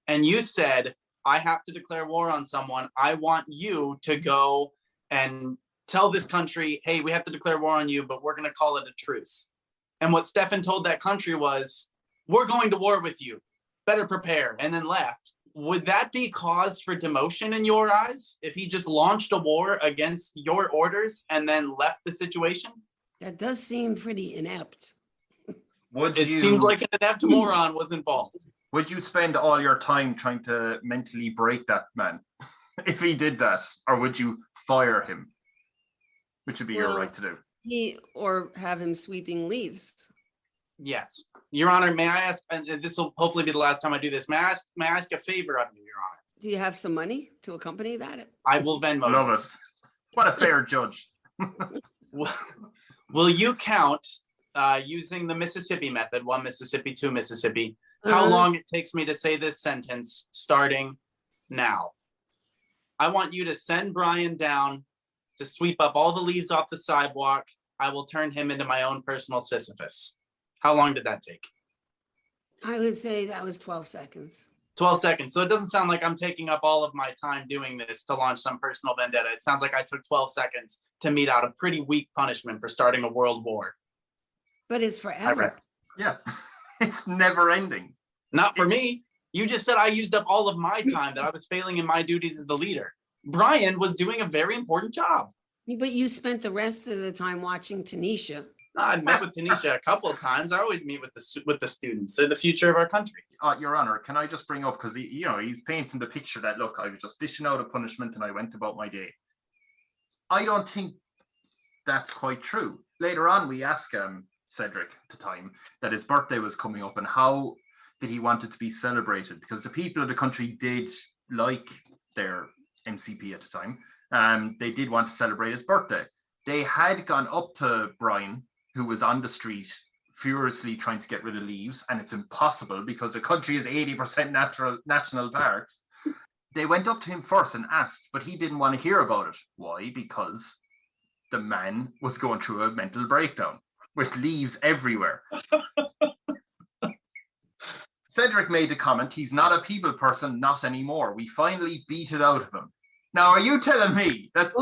and you said, I have to declare war on someone, I want you to go and tell this country, hey, we have to declare war on you, but we're going to call it a truce. And what Stefan told that country was, we're going to war with you. Better prepare. And then left. Would that be cause for demotion in your eyes if he just launched a war against your orders and then left the situation? That does seem pretty inept. Seems like an inept moron was involved. Would you spend all your time trying to mentally break that man if he did that? Or would you fire him? Which would be your right to do. Or have him sweeping leaves. Yes. Your Honor, may I ask, and this will hopefully be the last time I do this, may I ask a favor of you, Your Honor? Do you have some money to accompany that? I will Venmo. Love it. What a fair judge. Will you count, using the Mississippi method, 1 Mississippi, 2 Mississippi, how long it takes me to say this sentence starting now? I want you to send Brian down to sweep up all the leaves off the sidewalk. I will turn him into my own personal Sisyphus. How long did that take? I would say that was 12 seconds. 12 seconds. So it doesn't sound like I'm taking up all of my time doing this to launch some personal vendetta. It sounds like I took 12 seconds to mete out a pretty weak punishment for starting a world war. But it's I forever. rest. Yeah, it's never ending. Not for me. You just said I used up all of my time, that I was failing in my duties as the leader. Brian was doing a very important job. But you spent the rest of the time watching Tanisha. I met with Tanisha a couple of times. I always meet with the students. They're the future of our country. Your Honor, can I just bring up, because he's painting the picture that, look, I was just dishing out a punishment and I went about my day. I don't think that's quite true. Later on, we asked Cedric at the time that his birthday was coming up and how did he want it to be celebrated, because the people of the country did like their M.C.P. at the time. They did want to celebrate his birthday. They had gone up to Brian, who was on the street furiously trying to get rid of leaves, and it's impossible because the country is 80% national parks. They went up to him first and asked, but he didn't want to hear about it. Why? Because the man was going through a mental breakdown with leaves everywhere. Cedric made the comment, he's not a people person, not anymore. We finally beat it out of him. Now, are you telling me that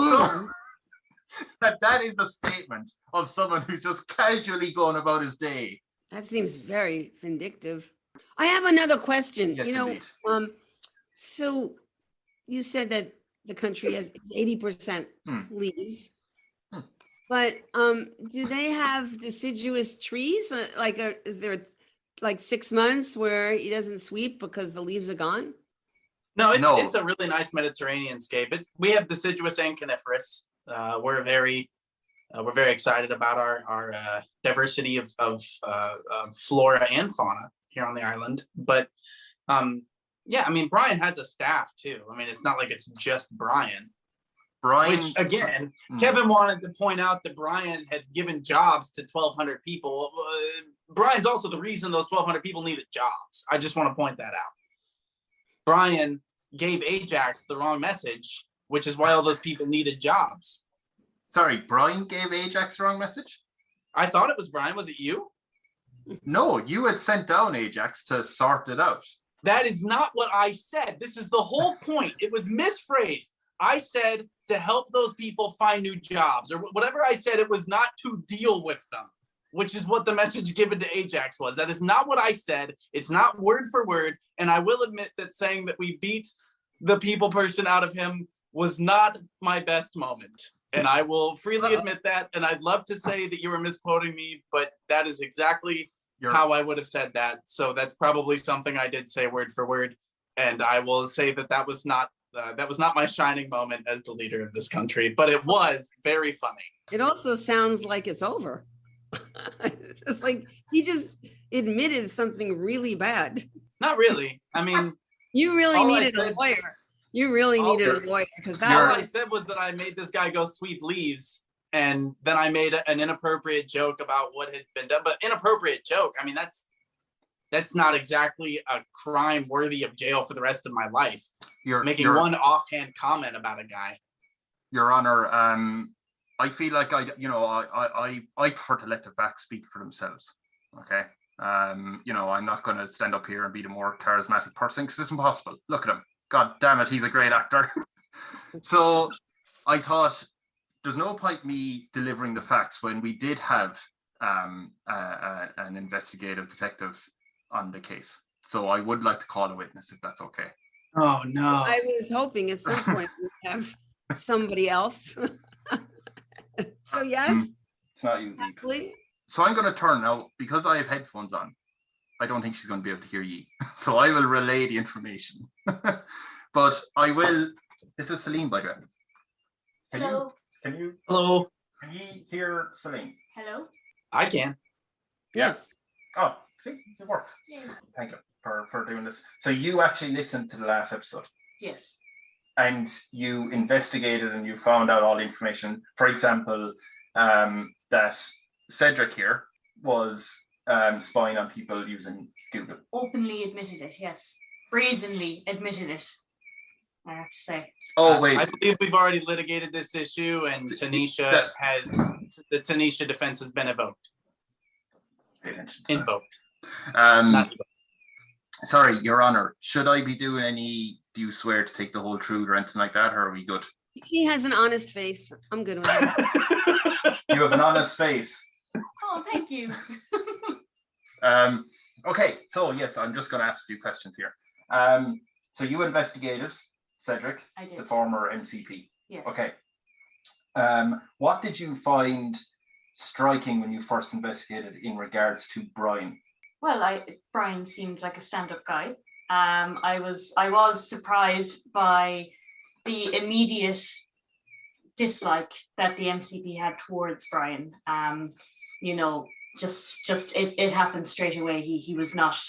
that is a statement of someone who's just casually going about his day? That seems very vindictive. I have another question. Yes, indeed. So you said that the country has 80% leaves, but do they have deciduous trees? Is there like 6 months where he doesn't sweep because the leaves are gone? No, it's a really nice Mediterranean scape. We have deciduous and coniferous. We're very excited about our diversity of flora and fauna here on the island. But yeah, I mean, Brian has a staff too. I mean, it's not like it's just Brian. Which again, Kevin wanted to point out that Brian had given jobs to 1,200 people. Brian's also the reason those 1,200 people needed jobs. I just want to point that out. Brian gave Ajax the wrong message, which is why all those people needed jobs. Sorry, Brian gave Ajax the wrong message? I thought it was Brian. Was it you? No, you had sent down Ajax to sort it out. That is not what I said. This is the whole point. It was misphrased. I said to help those people find new jobs, or whatever I said. It was not to deal with them, which is what the message given to Ajax was. That is not what I said. It's not word for word. And I will admit that saying that we beat the people person out of him was not my best moment. And I will freely admit that. And I'd love to say that you were misquoting me, but that is exactly how I would have said that. So that's probably something I did say word for word. And I will say that that was not my shining moment as the leader of this country, but it was very funny. It also sounds like it's over. It's like he just admitted something really bad. Not really. I mean, you really needed a lawyer. You really needed a lawyer, because all I said was that I made this guy go sweep leaves, and then I made an inappropriate joke about what had been done. But inappropriate joke, I mean, that's not exactly a crime worthy of jail for the rest of my life. You're making one offhand comment about a guy. Your Honor, I feel like I prefer to let the facts speak for themselves. Okay. I'm not going to stand up here and be the more charismatic person, because it's impossible. Look at him. God damn it, he's a great actor. So I thought there's no point me delivering the facts when we did have an investigative detective on the case. So I would like to call a witness, if that's okay. Oh, no. I was hoping at some point we'd have somebody else. So yes. It's not you. Exactly. So I'm going to turn now, because I have headphones on. I don't think she's going to be able to hear ye. So I will relay the information. But I will. This is Celine, by the way. Hello. Hello. Can you hear Celine? Hello. I can. Yes. Oh, see, it worked. Yeah. Thank you for doing this. So you actually listened to the last episode. Yes. And you investigated and you found out all the information. For example, that Cedric here was spying on people using Google. Openly admitted it, yes. Brazenly admitted it. I have to say. Oh, wait. I believe we've already litigated this issue, and the Tanisha defense has been invoked. Invoked. Not invoked. Sorry, Your Honor, should I be doing any, do you swear to take the whole truth or anything like that, or are we good? She has an honest face. I'm good with it. You have an honest face. Oh, thank you. Okay, so yes, I'm just going to ask a few questions here. So you investigated Cedric, I did. the former M.C.P. Yes. Okay. What did you find striking when you first investigated in regards to Brian? Well, Brian seemed like a stand-up guy. I was surprised by the immediate dislike that the M.C.P. had towards Brian. You know, just it happened straight away. He was not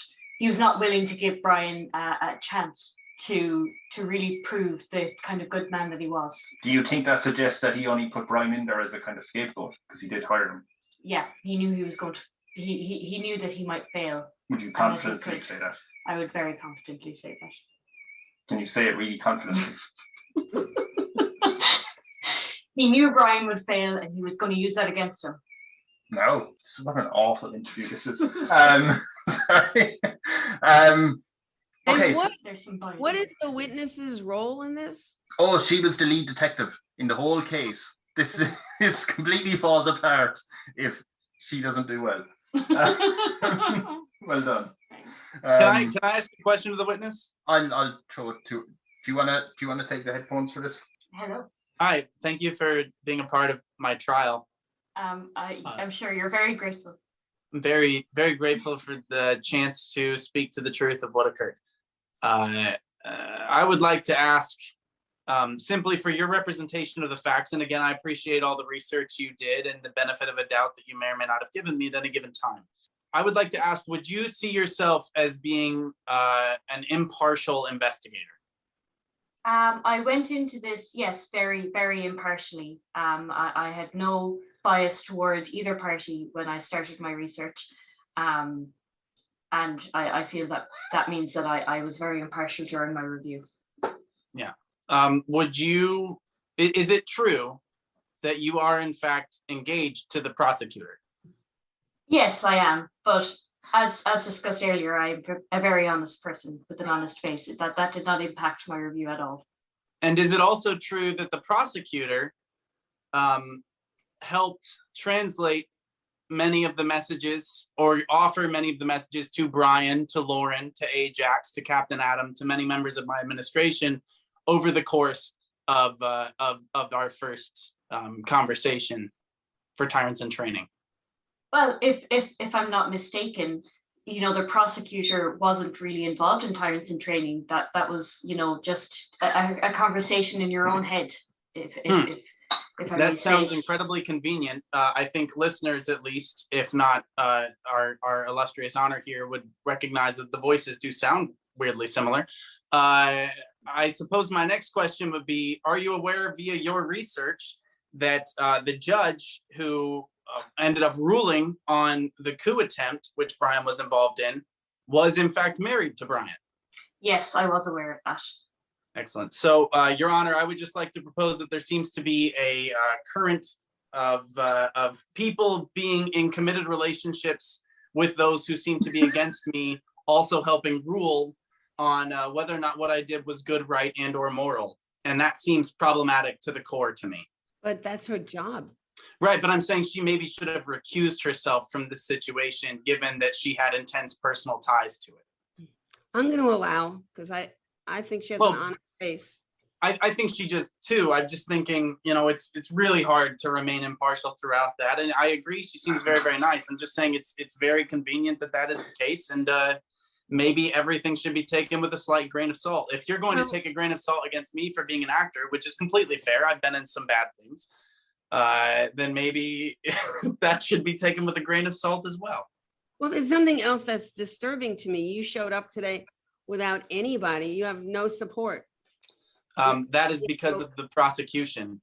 willing to give Brian a chance to really prove the kind of good man that he was. Do you think that suggests that he only put Brian in there as a kind of scapegoat because he did hire him? Yeah, he knew he was going to. He knew that he might fail. Would you confidently say that? I would very confidently say that. Can you say it really confidently? He knew Brian would fail, and he was going to use that against him. No, this is what an awful interview this is. Sorry. Okay. What is the witness's role in this? Oh, she was the lead detective in the whole case. This completely falls apart if she doesn't do well. Well done. Can I ask a question to the witness? I'll throw it to. Do you wanna take the headphones for this? Hello. Hi, thank you for being a part of my trial. I'm sure you're very grateful. I'm very, very grateful for the chance to speak to the truth of what occurred. I would like to ask, simply for your representation of the facts, and again, I appreciate all the research you did and the benefit of a doubt that you may or may not have given me at any given time. I would like to ask, would you see yourself as being an impartial investigator? I went into this, yes, very, very impartially. I had no bias toward either party when I started my research. And I feel that means that I was very impartial during my review. Yeah. Is it true that you are in fact engaged to the prosecutor? Yes, I am. But as discussed earlier, I'm a very honest person with an honest face. That did not impact my review at all. And is it also true that the prosecutor helped translate many of the messages or offer many of the messages to Brian, to Lauren, to Ajax, to Captain Adam, to many members of my administration over the course of our first conversation for Tyrants In Training? Well, if I'm not mistaken, you know, the prosecutor wasn't really involved in Tyrants In Training. That was, you know, just a conversation in your own head. If that sounds incredibly convenient. I think listeners, at least, if not our illustrious honor here, would recognize that the voices do sound weirdly similar. I suppose my next question would be, are you aware via your research that the judge who ended up ruling on the coup attempt, which Brian was involved in, was in fact married to Brian? Yes, I was aware of that. Excellent. So, Your Honor, I would just like to propose that there seems to be a current of people being in committed relationships with those who seem to be against me, also helping rule on whether or not what I did was good, right, and or moral. And that seems problematic to the core to me. But that's her job. Right, but I'm saying she maybe should have recused herself from the situation, given that she had intense personal ties to it. I'm going to allow, because I think she has an honest face. I think she just too. I'm just thinking, you know, it's really hard to remain impartial throughout that. And I agree, she seems very, very nice. I'm just saying it's very convenient that is the case. And maybe everything should be taken with a slight grain of salt. If you're going to take a grain of salt against me for being an actor, which is completely fair, I've been in some bad things, then maybe that should be taken with a grain of salt as well. Well, there's something else that's disturbing to me. You showed up today without anybody. You have no support. That is because of the prosecution.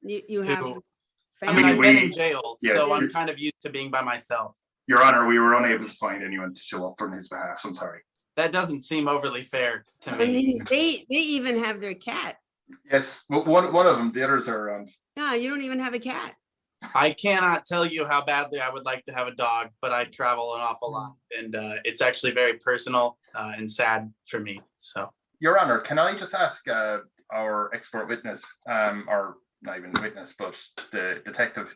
You have family. I mean, I've been in jail, yes, so I'm kind of used to being by myself. Your Honor, we were unable to find anyone to show up on his behalf. I'm sorry. That doesn't seem overly fair to I me. mean, they even have their cat. Yes, one of them. The others are around. Yeah, you don't even have a cat. I cannot tell you how badly I would like to have a dog, but I travel an awful lot, and it's actually very personal and sad for me. So, Your Honor, can I just ask our expert witness, or not even witness, but the detective,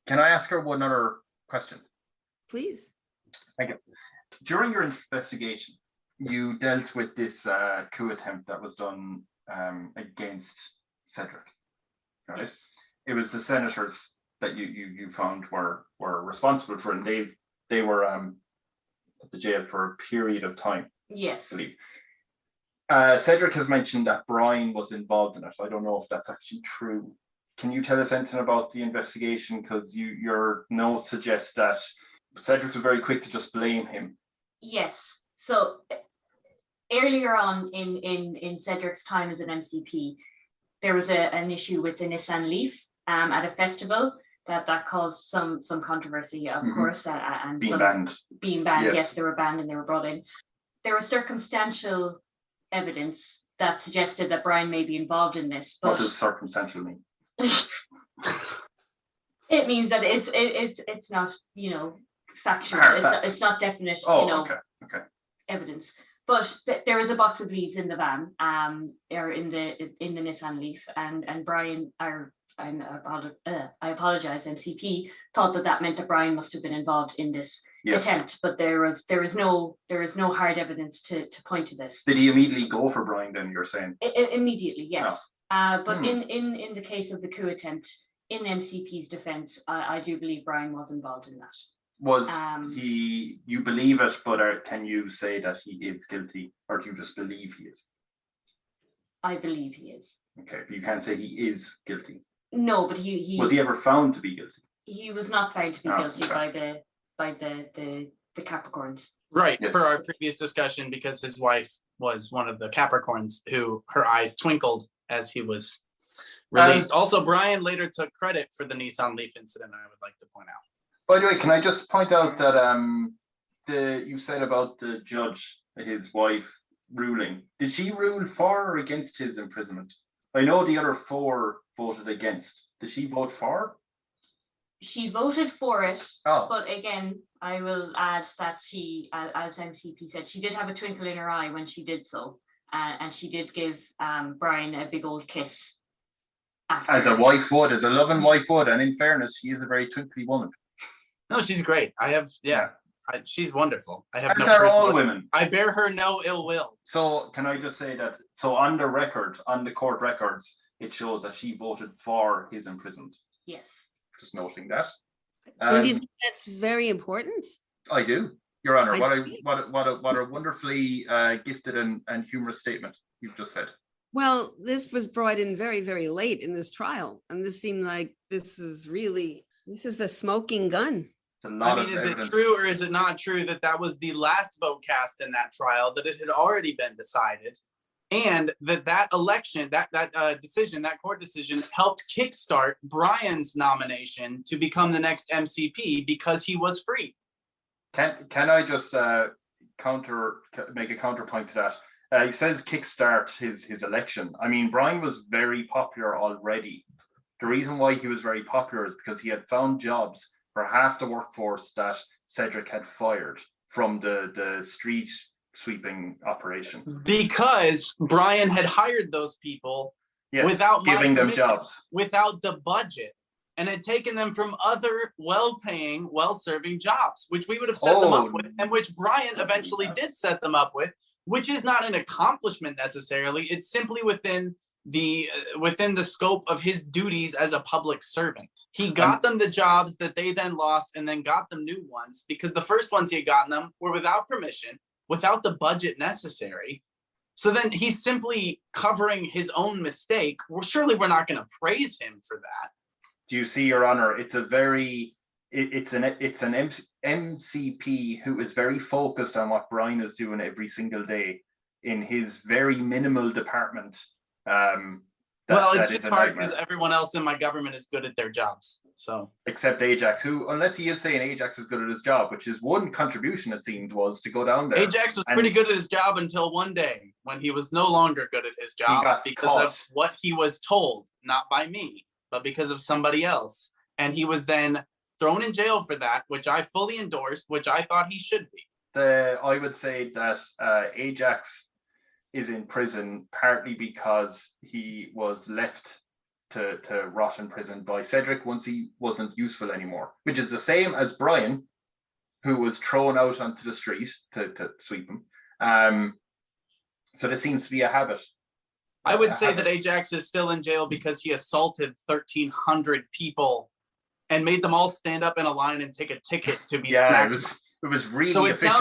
can I ask her one other question? Please. Thank you. During your investigation, you dealt with this coup attempt that was done against Cedric, right? Yes. It was the senators that you found were responsible for it, and they were at the jail for a period of time, Yes. I believe. Cedric has mentioned that Brian was involved in it. I don't know if that's actually true. Can you tell us anything about the investigation? Because your notes suggest that Cedric was very quick to just blame him. Yes. So earlier on in Cedric's time as an M.C.P, there was an issue with the Nissan Leaf at a festival that caused some controversy, of course, and being banned. Being banned, Yes. yes, they were banned and they were brought in. There was circumstantial evidence that suggested that Brian may be involved in this. But What does circumstantial mean? It means that it's not, factual. It's not definite, Okay. evidence. But there was a box of leaves in the van, or in the Nissan Leaf, and Brian, I apologize, M.C.P thought that meant that Brian must have been involved in this attempt, but there is no hard evidence to point to this. Did he immediately go for Brian then, you're saying? Immediately, yes. No. But in the case of the coup attempt, in M.C.P's defense, I do believe Brian was involved in that. Was he, you believe it, but can you say that he is guilty, or do you just believe he is? I believe he is. Okay, but you can't say he is guilty. No, but he was he ever found to be guilty? He was not found to be guilty okay. by the Capricorns. Right, yes. For our previous discussion, because his wife was one of the Capricorns who her eyes twinkled as he was released. Also, Brian later took credit for the Nissan Leaf incident, I would like to point out. By the way, can I just point out that you said about the judge, his wife ruling. Did she rule for or against his imprisonment? I know the other 4 voted against. Did she vote for? She voted for it, Oh. But again, I will add that she, as M.C.P said, she did have a twinkle in her eye when she did so, and she did give Brian a big old kiss. As a wife would, as a loving wife would, and in fairness, she is a very twinkly woman. No, she's great. She's wonderful. I have As are all women. I bear her no ill will. So can I just say that, so on the court records, it shows that she voted for his imprisonment. Yes. Just noting that. Do you think that's very important? I do, Your Honor. What a wonderfully gifted and humorous statement you've just said. Well, this was brought in very, very late in this trial, and this seemed like this is the smoking gun. Is it true or is it not true that was the last vote cast in that trial, that it had already been decided, and that election, that court decision helped kickstart Brian's nomination to become the next M.C.P because he was free? Can I just make a counterpoint to that? He says kickstart his election. I mean, Brian was very popular already. The reason why he was very popular is because he had found jobs for half the workforce that Cedric had fired from the street sweeping operation. Because Brian had hired those people without giving them jobs, without the budget, and had taken them from other well-paying, well-serving jobs, which we would have set them up with, and which Brian eventually did set them up with, which is not an accomplishment necessarily. It's simply within the scope of his duties as a public servant. He got them the jobs that they then lost, and then got them new ones, because the first ones he had gotten them were without permission, without the budget necessary. So then he's simply covering his own mistake. Well, surely we're not going to praise him for that. Do you see, Your Honor? It's an M.C.P who is very focused on what Brian is doing every single day in his very minimal department. Well, it's that is just a hard because nightmare. everyone else in my government is good at their jobs. So Except Ajax, who, unless he is saying Ajax is good at his job, which is one contribution, it seemed, was to go down there. Ajax was And pretty good at his job until one day when he was no longer good at his job got because caught. of what he was told, not by me, but because of somebody else. And he was then thrown in jail for that, which I fully endorsed, which I thought he should be. I would say that Ajax is in prison partly because he was left to rot in prison by Cedric once he wasn't useful anymore, which is the same as Brian, who was thrown out onto the street to sweep him. So there seems to be a habit. I would say that Ajax is still in jail because he assaulted 1,300 people and made them all stand up in a line and take a ticket to be smacked. It was really so efficient.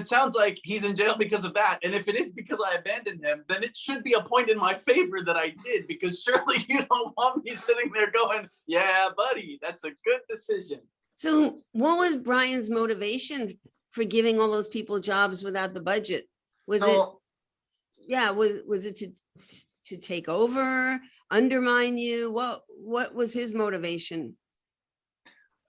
Sounds like he's in jail because of that. And if it is because I abandoned him, then it should be a point in my favor that I did, because surely you don't want me sitting there going, yeah, buddy, that's a good decision. So what was Brian's motivation for giving all those people jobs without the budget? Was it to take over, undermine you? What was his motivation?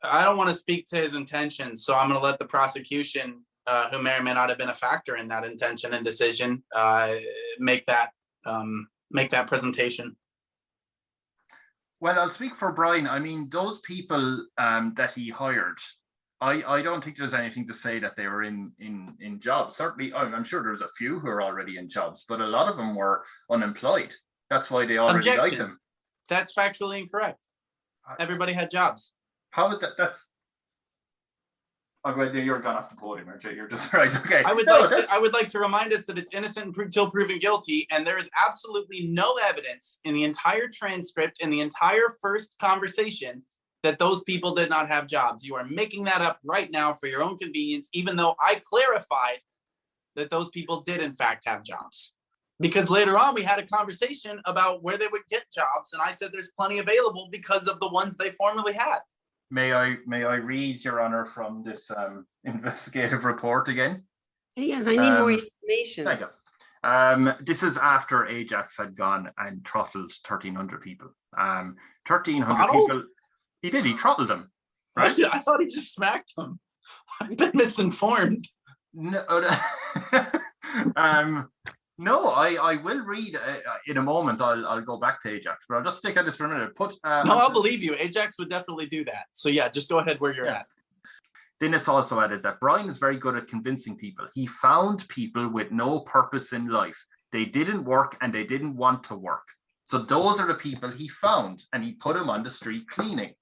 I don't want to speak to his intentions, so I'm going to let the prosecution, who may or may not have been a factor in that intention and decision, make that presentation. Well, I'll speak for Brian. I mean, those people that he hired, I don't think there's anything to say that they were in jobs. Certainly, I'm sure there's a few who are already in jobs, but a lot of them were unemployed. That's why they already liked him. That's factually incorrect. Everybody had jobs. How is that? That's. You're gone off the podium, aren't you? You're just right. Okay. I would like to remind us that it's innocent until proven guilty, and there is absolutely no evidence in the entire transcript, in the entire first conversation, that those people did not have jobs. You are making that up right now for your own convenience, even though I clarified that those people did in fact have jobs. Because later on we had a conversation about where they would get jobs, and I said there's plenty available because of the ones they formerly had. May I read, Your Honor, from this investigative report again? Yes, I need more information. Thank you. This is after Ajax had gone and throttled 1,300 people. 1,300 people. He did. He throttled them, right? I thought he just smacked them. I've been misinformed. No, I will read in a moment. I'll go back to Ajax, but I'll just stick on this for a minute. I'll believe you. Ajax would definitely do that. So yeah, just go ahead where you're at. Then it's also added that Brian is very good at convincing people. He found people with no purpose in life. They didn't work and they didn't want to work. So those are the people he found, and he put them on the street cleaning.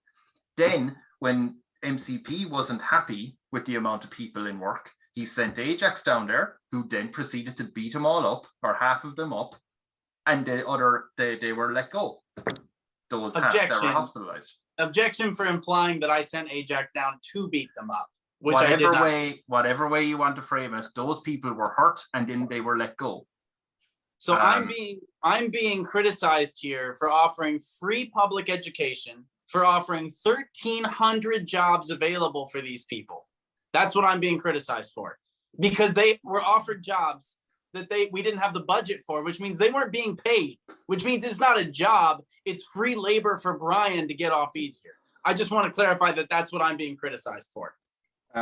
Then when M.C.P. wasn't happy with the amount of people in work, he sent Ajax down there, who then proceeded to beat them all up, or half of them up, and they were let go. Those half that were hospitalized. Objection for implying that I sent Ajax down to beat them up, which I did not. Whatever way you want to frame it, those people were hurt and then they were let go. So I'm being criticized here for offering free public education, for offering 1,300 jobs available for these people. That's what I'm being criticized for, because they were offered jobs that we didn't have the budget for, which means they weren't being paid, which means it's not a job. It's free labor for Brian to get off easier. I just want to clarify that that's what I'm being criticized for.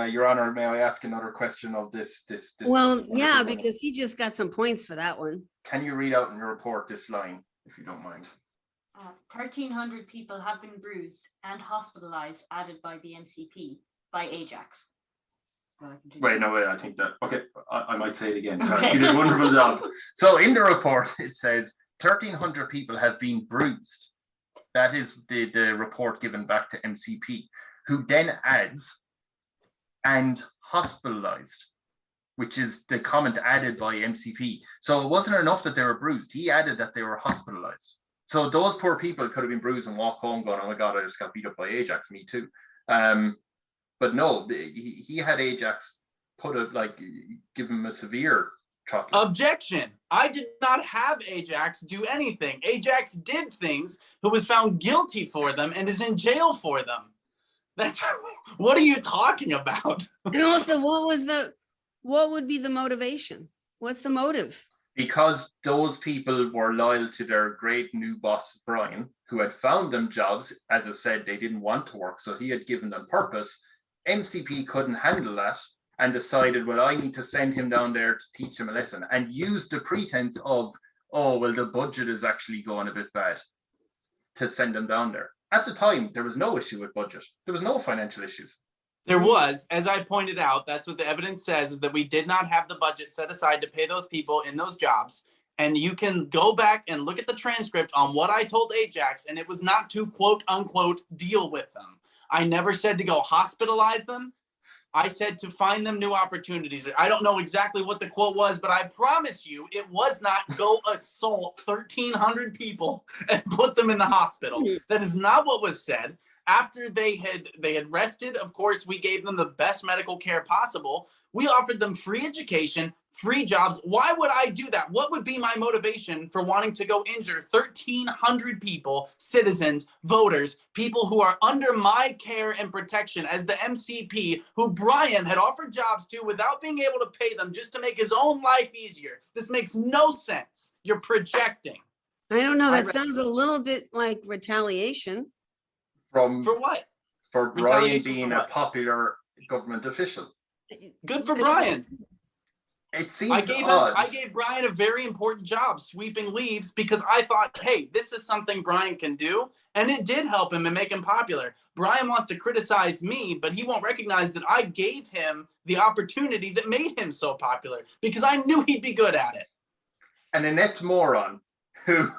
Your Honor, may I ask another question of this? Well, yeah, because he just got some points for that one. Can you read out in your report this line, if you don't mind? 1,300 people have been bruised and hospitalized, added by the M.C.P. by Ajax. Wait, I think that, okay, I might say it again. Sorry, you did a wonderful job. So in the report, it says 1,300 people have been bruised. That is the report given back to M.C.P., who then adds, and hospitalized, which is the comment added by M.C.P. So it wasn't enough that they were bruised. He added that they were hospitalized. So those poor people could have been bruised and walk home going, oh my God, I just got beat up by Ajax, me too. But no, he had Ajax give him a severe throttle. Objection. I did not have Ajax do anything. Ajax did things, who was found guilty for them and is in jail for them. What are you talking about? And also, what would be the motivation? What's the motive? because those people were loyal to their great new boss, Brian, who had found them jobs. As I said, they didn't want to work, so he had given them purpose. M.C.P. couldn't handle that and decided, well, I need to send him down there to teach him a lesson, and used the pretense of, oh, well, the budget is actually going a bit bad, to send him down there. At the time, there was no issue with budget. There was no financial issues. There was, as I pointed out, that's what the evidence says, is that we did not have the budget set aside to pay those people in those jobs. And you can go back and look at the transcript on what I told Ajax, and it was not to quote unquote deal with them. I never said to go hospitalize them. I said to find them new opportunities. I don't know exactly what the quote was, but I promise you it was not go assault 1,300 people and put them in the hospital. That is not what was said. After they had rested, of course, we gave them the best medical care possible. We offered them free education, free jobs. Why would I do that? What would be my motivation for wanting to go injure 1,300 people, citizens, voters, people who are under my care and protection as the M.C.P, who Brian had offered jobs to without being able to pay them just to make his own life easier? This makes no sense. You're projecting. I don't know. That sounds a little bit like retaliation. For what? For Brian being a popular government official. Good for Brian. It seems odd. I gave Brian a very important job, sweeping leaves, because I thought, hey, this is something Brian can do. And it did help him and make him popular. Brian wants to criticize me, but he won't recognize that I gave him the opportunity that made him so popular, because I knew he'd be good at it. An inept moron who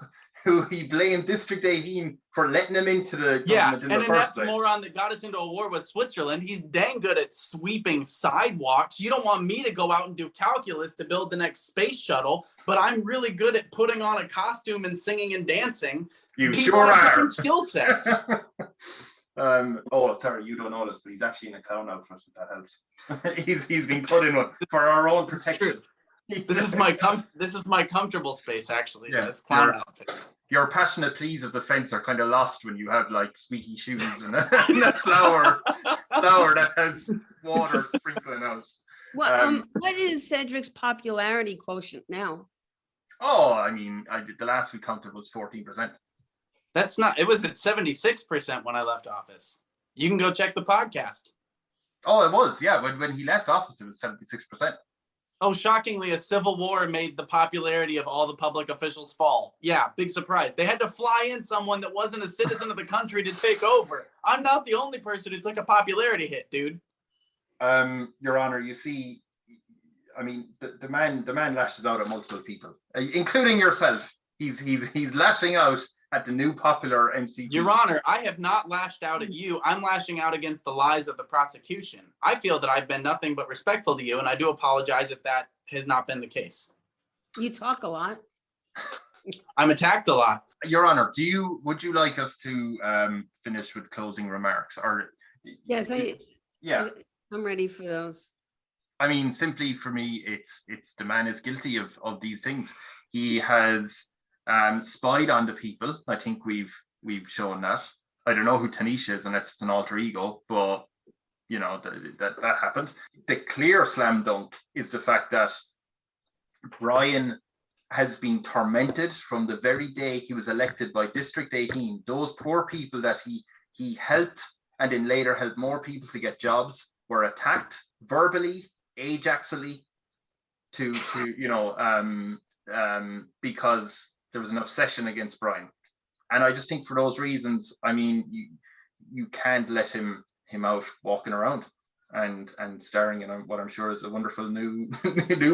he blamed District 18 for letting him into the government in the first place. An inept moron that got us into a war with Switzerland. He's dang good at sweeping sidewalks. You don't want me to go out and do calculus to build the next space shuttle, but I'm really good at putting on a costume and singing and dancing. You People sure have are. different skill sets. Oh, sorry, you don't know this, but he's actually in a clown outfit. If that helps. he's been put in one for our own protection. This is my comfortable space, actually. Yeah, this clown outfit. Your passionate pleas of defense are kind of lost when you have like squeaky shoes and a flower that has water sprinkling out. Well, what is Cedric's popularity quotient now? Oh, I mean, the last we counted was 14%. That's not. It was at 76% when I left office. You can go check the podcast. Oh, it was, yeah. When he left office, it was 76%. Oh, shockingly, a civil war made the popularity of all the public officials fall. Yeah, big surprise. They had to fly in someone that wasn't a citizen of the country to take over. I'm not the only person who took a popularity hit, dude. Your Honor, you see, I mean, the man lashes out at multiple people, including yourself. He's lashing out at the new popular M.C.P. Your Honor, I have not lashed out at you. I'm lashing out against the lies of the prosecution. I feel that I've been nothing but respectful to you, and I do apologize if that has not been the case. You talk a lot. I'm attacked a lot. Your Honor, would you like us to finish with closing remarks? Or yes, I'm ready for those. I mean, simply for me, it's the man is guilty of these things. He has spied on the people. I think we've shown that. I don't know who Tanisha is unless it's an alter ego, but you know that happened. The clear slam dunk is the fact that Brian has been tormented from the very day he was elected by District 18. Those poor people that he helped and then later helped more people to get jobs were attacked verbally, Ajaxally, because there was an obsession against Brian. And I just think for those reasons, I mean, you can't let him out walking around and starring in what I'm sure is a wonderful new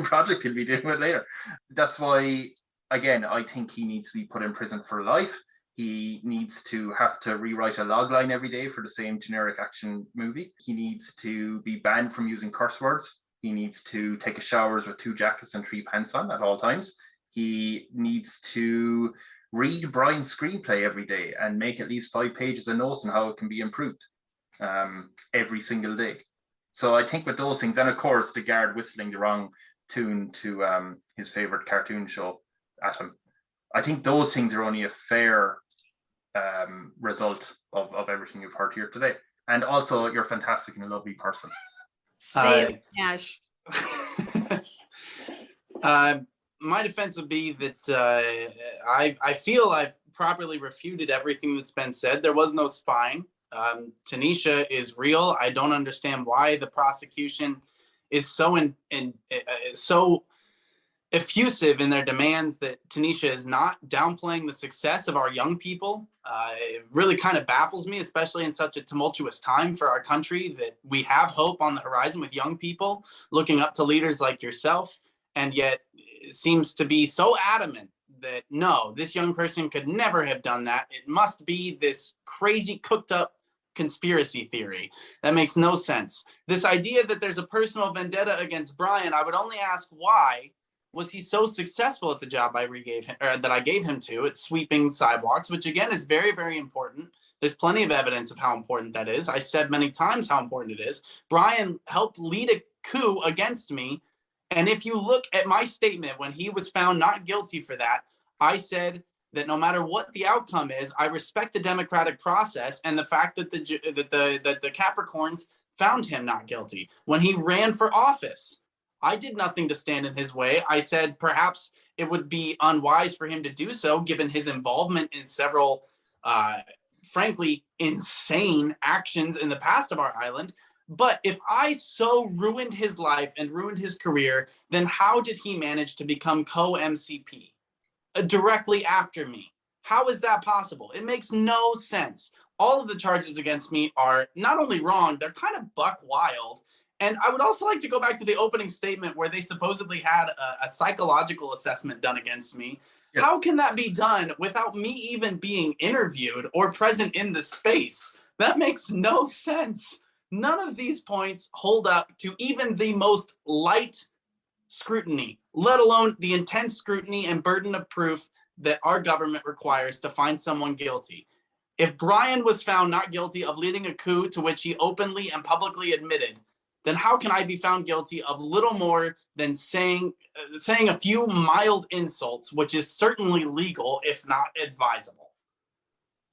project he'll be doing with later. That's why, again, I think he needs to be put in prison for life. He needs to have to rewrite a log line every day for the same generic action movie. He needs to be banned from using curse words. He needs to take showers with 2 jackets and 3 pants on at all times. He needs to read Brian's screenplay every day and make at least 5 pages of notes on how it can be improved every single day. So I think with those things, and of course the guard whistling the wrong tune to his favorite cartoon show at him, I think those things are only a fair result of everything you've heard here today. And also, you're a fantastic and a lovely person. Say it, Ash. my defense would be that I feel I've properly refuted everything that's been said. There was no spying. Tanisha is real. I don't understand why the prosecution is so effusive in their demands that Tanisha is not downplaying the success of our young people. It really kind of baffles me, especially in such a tumultuous time for our country, that we have hope on the horizon with young people looking up to leaders like yourself, and yet it seems to be so adamant that no, this young person could never have done that. It must be this crazy cooked up conspiracy theory. That makes no sense. This idea that there's a personal vendetta against Brian, I would only ask, why was he so successful at the job I gave him to at sweeping sidewalks, which again is very, very important. There's plenty of evidence of how important that is. I said many times how important it is. Brian helped lead a coup against me. And if you look at my statement when he was found not guilty for that, I said that no matter what the outcome is, I respect the democratic process and the fact that the Capricorns found him not guilty. When he ran for office, I did nothing to stand in his way. I said perhaps it would be unwise for him to do so, given his involvement in several, frankly, insane actions in the past of our island. But if I so ruined his life and ruined his career, then how did he manage to become co-M.C.P. Directly after me? How is that possible? It makes no sense. All of the charges against me are not only wrong, they're kind of buck wild. And I would also like to go back to the opening statement where they supposedly had a psychological assessment done against me. Yes. How can that be done without me even being interviewed or present in the space? That makes no sense. None of these points hold up to even the most light scrutiny, let alone the intense scrutiny and burden of proof that our government requires to find someone guilty. If Brian was found not guilty of leading a coup to which he openly and publicly admitted, then how can I be found guilty of little more than saying a few mild insults, which is certainly legal, if not advisable?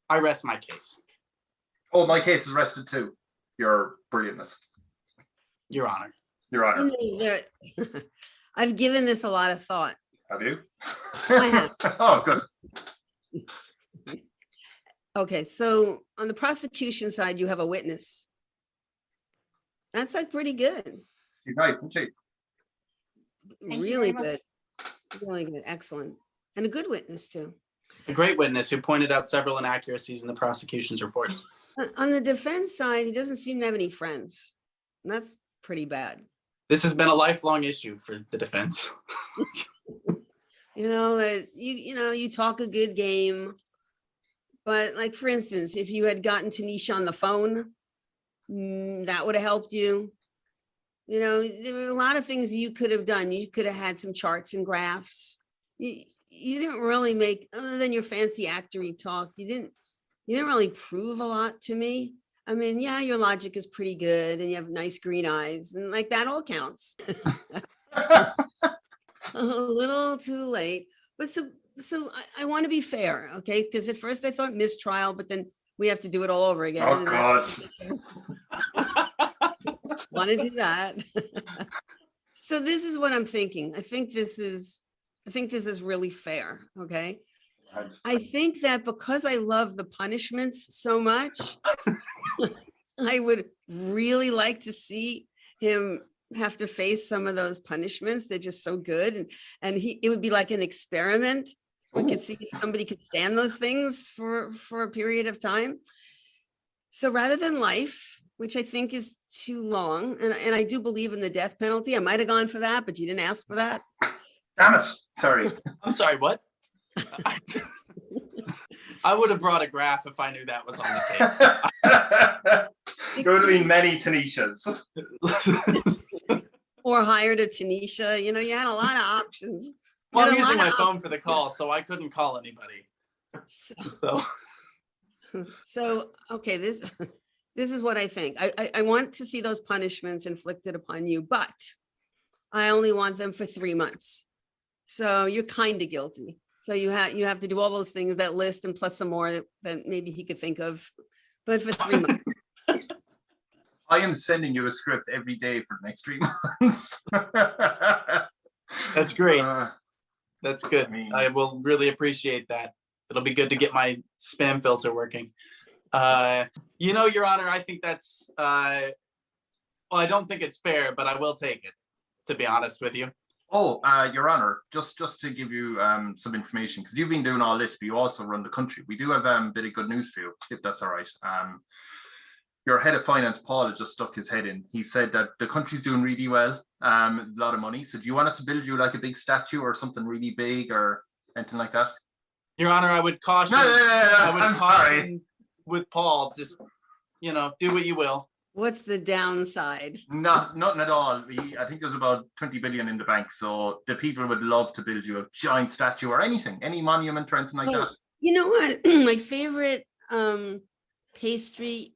I rest my case. Oh, my case is rested too. Your brilliantness. Your Honor. Your Honor. I've given this a lot of thought. Have you? I have. Oh, good. Okay, so on the prosecution side, you have a witness. That's like pretty good. She's nice, isn't she? Really good. Really good. Excellent. And a good witness too. A great witness who pointed out several inaccuracies in the prosecution's reports. On the defense side, he doesn't seem to have any friends. And that's pretty bad. This has been a lifelong issue for the defense. You talk a good game, but like, for instance, if you had gotten Tanisha on the phone, that would have helped you. There were a lot of things you could have done. You could have had some charts and graphs. You didn't really make, other than your fancy actory talk, you didn't really prove a lot to me. I mean, yeah, your logic is pretty good and you have nice green eyes and like that all counts. A little too late, but so I want to be fair, okay? Because at first I thought mistrial, but then we have to do it all over again. Oh God! Want to do that? So this is what I'm thinking. I think this is really fair, okay? I think that because I love the punishments so much, I would really like to see him have to face some of those punishments. They're just so good. And it would be like an experiment. We could see if somebody could stand those things for a period of time. So rather than life, which I think is too long, and I do believe in the death penalty. I might have gone for that, but you didn't ask for that. Damn it. Sorry. I'm sorry, what? I would have brought a graph if I knew that was on the table. There would have been many Tanishas. Or hired a Tanisha. You had a lot of options. Well, I'm using my phone for the call, so I couldn't call anybody. So okay, this is what I think. I want to see those punishments inflicted upon you, but I only want them for 3 months. So you're kind of guilty. So you have to do all those things, that list, and plus some more that maybe he could think of, but for 3 months. I am sending you a script every day for the next 3 months. That's great. That's good. I will really appreciate that. It'll be good to get my spam filter working. Your Honor, I think that's, well, I don't think it's fair, but I will take it, to be honest with you. Oh, Your Honor, just to give you some information, because you've been doing all this, but you also run the country. We do have a bit of good news for you, if that's all right. Your head of finance, Paul, has just stuck his head in. He said that the country's doing really well, a lot of money. So do you want us to build you like a big statue or something really big or anything like that? Your Honor, I would caution. I'm sorry. With Paul, just, do what you will. What's the downside? Nothing at all. I think there's about 20 billion in the bank. So the people would love to build you a giant statue or anything, any monument or anything like that. You know what? My favorite pastry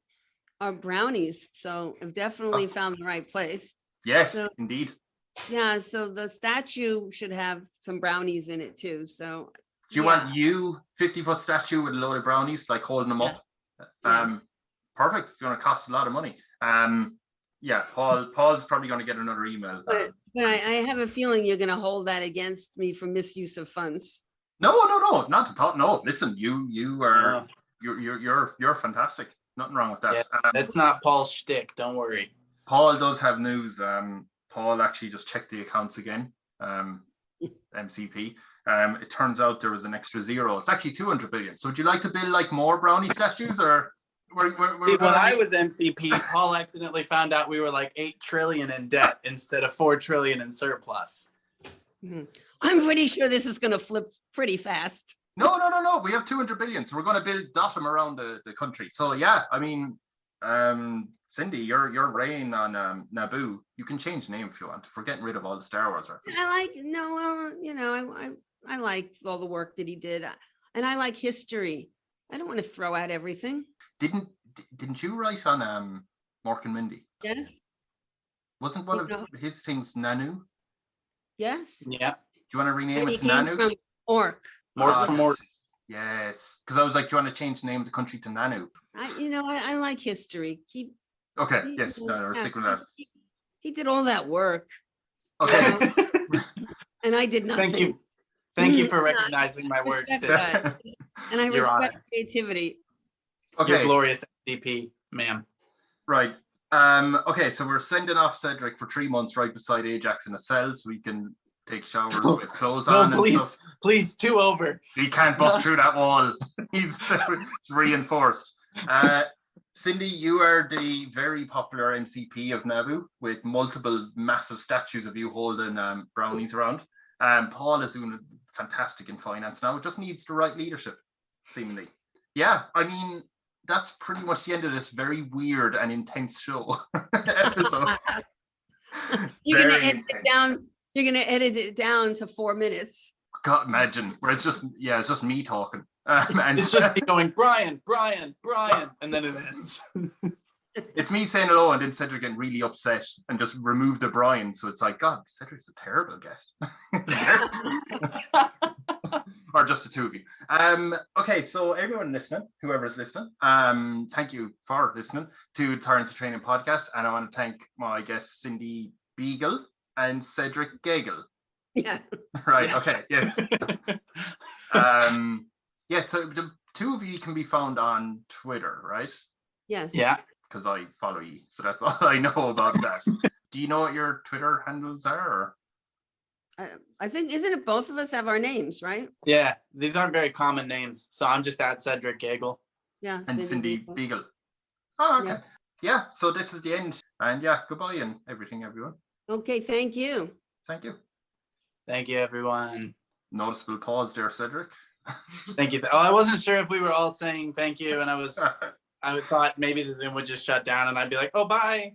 are brownies. So I've definitely found the right place. Yes, indeed. Yeah, so the statue should have some brownies in it too. So do you want 50-foot statue with a load of brownies, like holding them up? Perfect. It's going to cost a lot of money. Paul's probably going to get another email. But I have a feeling you're going to hold that against me for misuse of funds. No, not to talk. No, listen, you are you're fantastic. Nothing wrong with that. Yeah, that's not Paul's shtick. Don't worry. Paul does have news. Paul actually just checked the accounts again. M.C.P. It turns out there was an extra zero. It's actually 200 billion. So would you like to build like more brownie statues or? When I was M.C.P, Paul accidentally found out we were like 8 trillion in debt instead of 4 trillion in surplus. I'm pretty sure this is going to flip pretty fast. No. We have 200 billion. So we're going to build Dotham around the country. So yeah, I mean, Cindy, you're reign on Naboo. You can change the name if you want. If we're getting rid of all the Star Wars references. I like all the work that he did. And I like history. I don't want to throw out everything. Didn't you write on Mork and Mindy? Yes. Wasn't one of his things Nanu? Yes. Yeah. Do you want to rename it to Nanu? From Orc. Mork from Orc. Yes. Because I was like, do you want to change the name of the country to Nanu? I like history. We're sticking with that. He did all that work. Okay. And I did nothing. Thank you for recognizing my work. And I respect creativity. Okay. You're glorious M.C.P, ma'am. Right. Okay, so we're sending off Cedric for 3 months right beside Ajax in a cell so we can take showers with clothes on. No, and please, 2 over. He can't bust through that wall. It's reinforced. Cindy, you are the very popular M.C.P of Naboo with multiple massive statues of you holding brownies around. Paul is doing fantastic in finance now. It just needs the right leadership, seemingly. Yeah, I mean, that's pretty much the end of this very weird and intense show episode. You're gonna edit it down to 4 minutes. God, imagine where it's just me talking. And it's just me going, Brian, and then it ends. It's me saying hello and then Cedric getting really upset and just remove the Brian. So it's like, God, Cedric's a terrible guest. Or just the two of you. Okay, so everyone listening, whoever's listening, thank you for listening to Tyrants In Training podcast. And I want to thank my guests, Cindy Begel and Cedric Gegel. Yeah. Right, yes. Okay, yes. So the two of you can be found on Twitter, right? Yes. Yeah. Because I follow you, so that's all I know about that. Do you know what your Twitter handles are? Or? I think, isn't it both of us have our names, right? Yeah, these aren't very common names, so I'm just at Cedric Gegel. Yeah, and Cindy Begel. Oh, okay. Yeah, so this is the end, and goodbye and everything, everyone. Okay, thank you. Thank you. Thank you, everyone. Noticeable pause there, Cedric. Thank you. I wasn't sure if we were all saying thank you, and I thought maybe the Zoom would just shut down and I'd be like, oh, bye.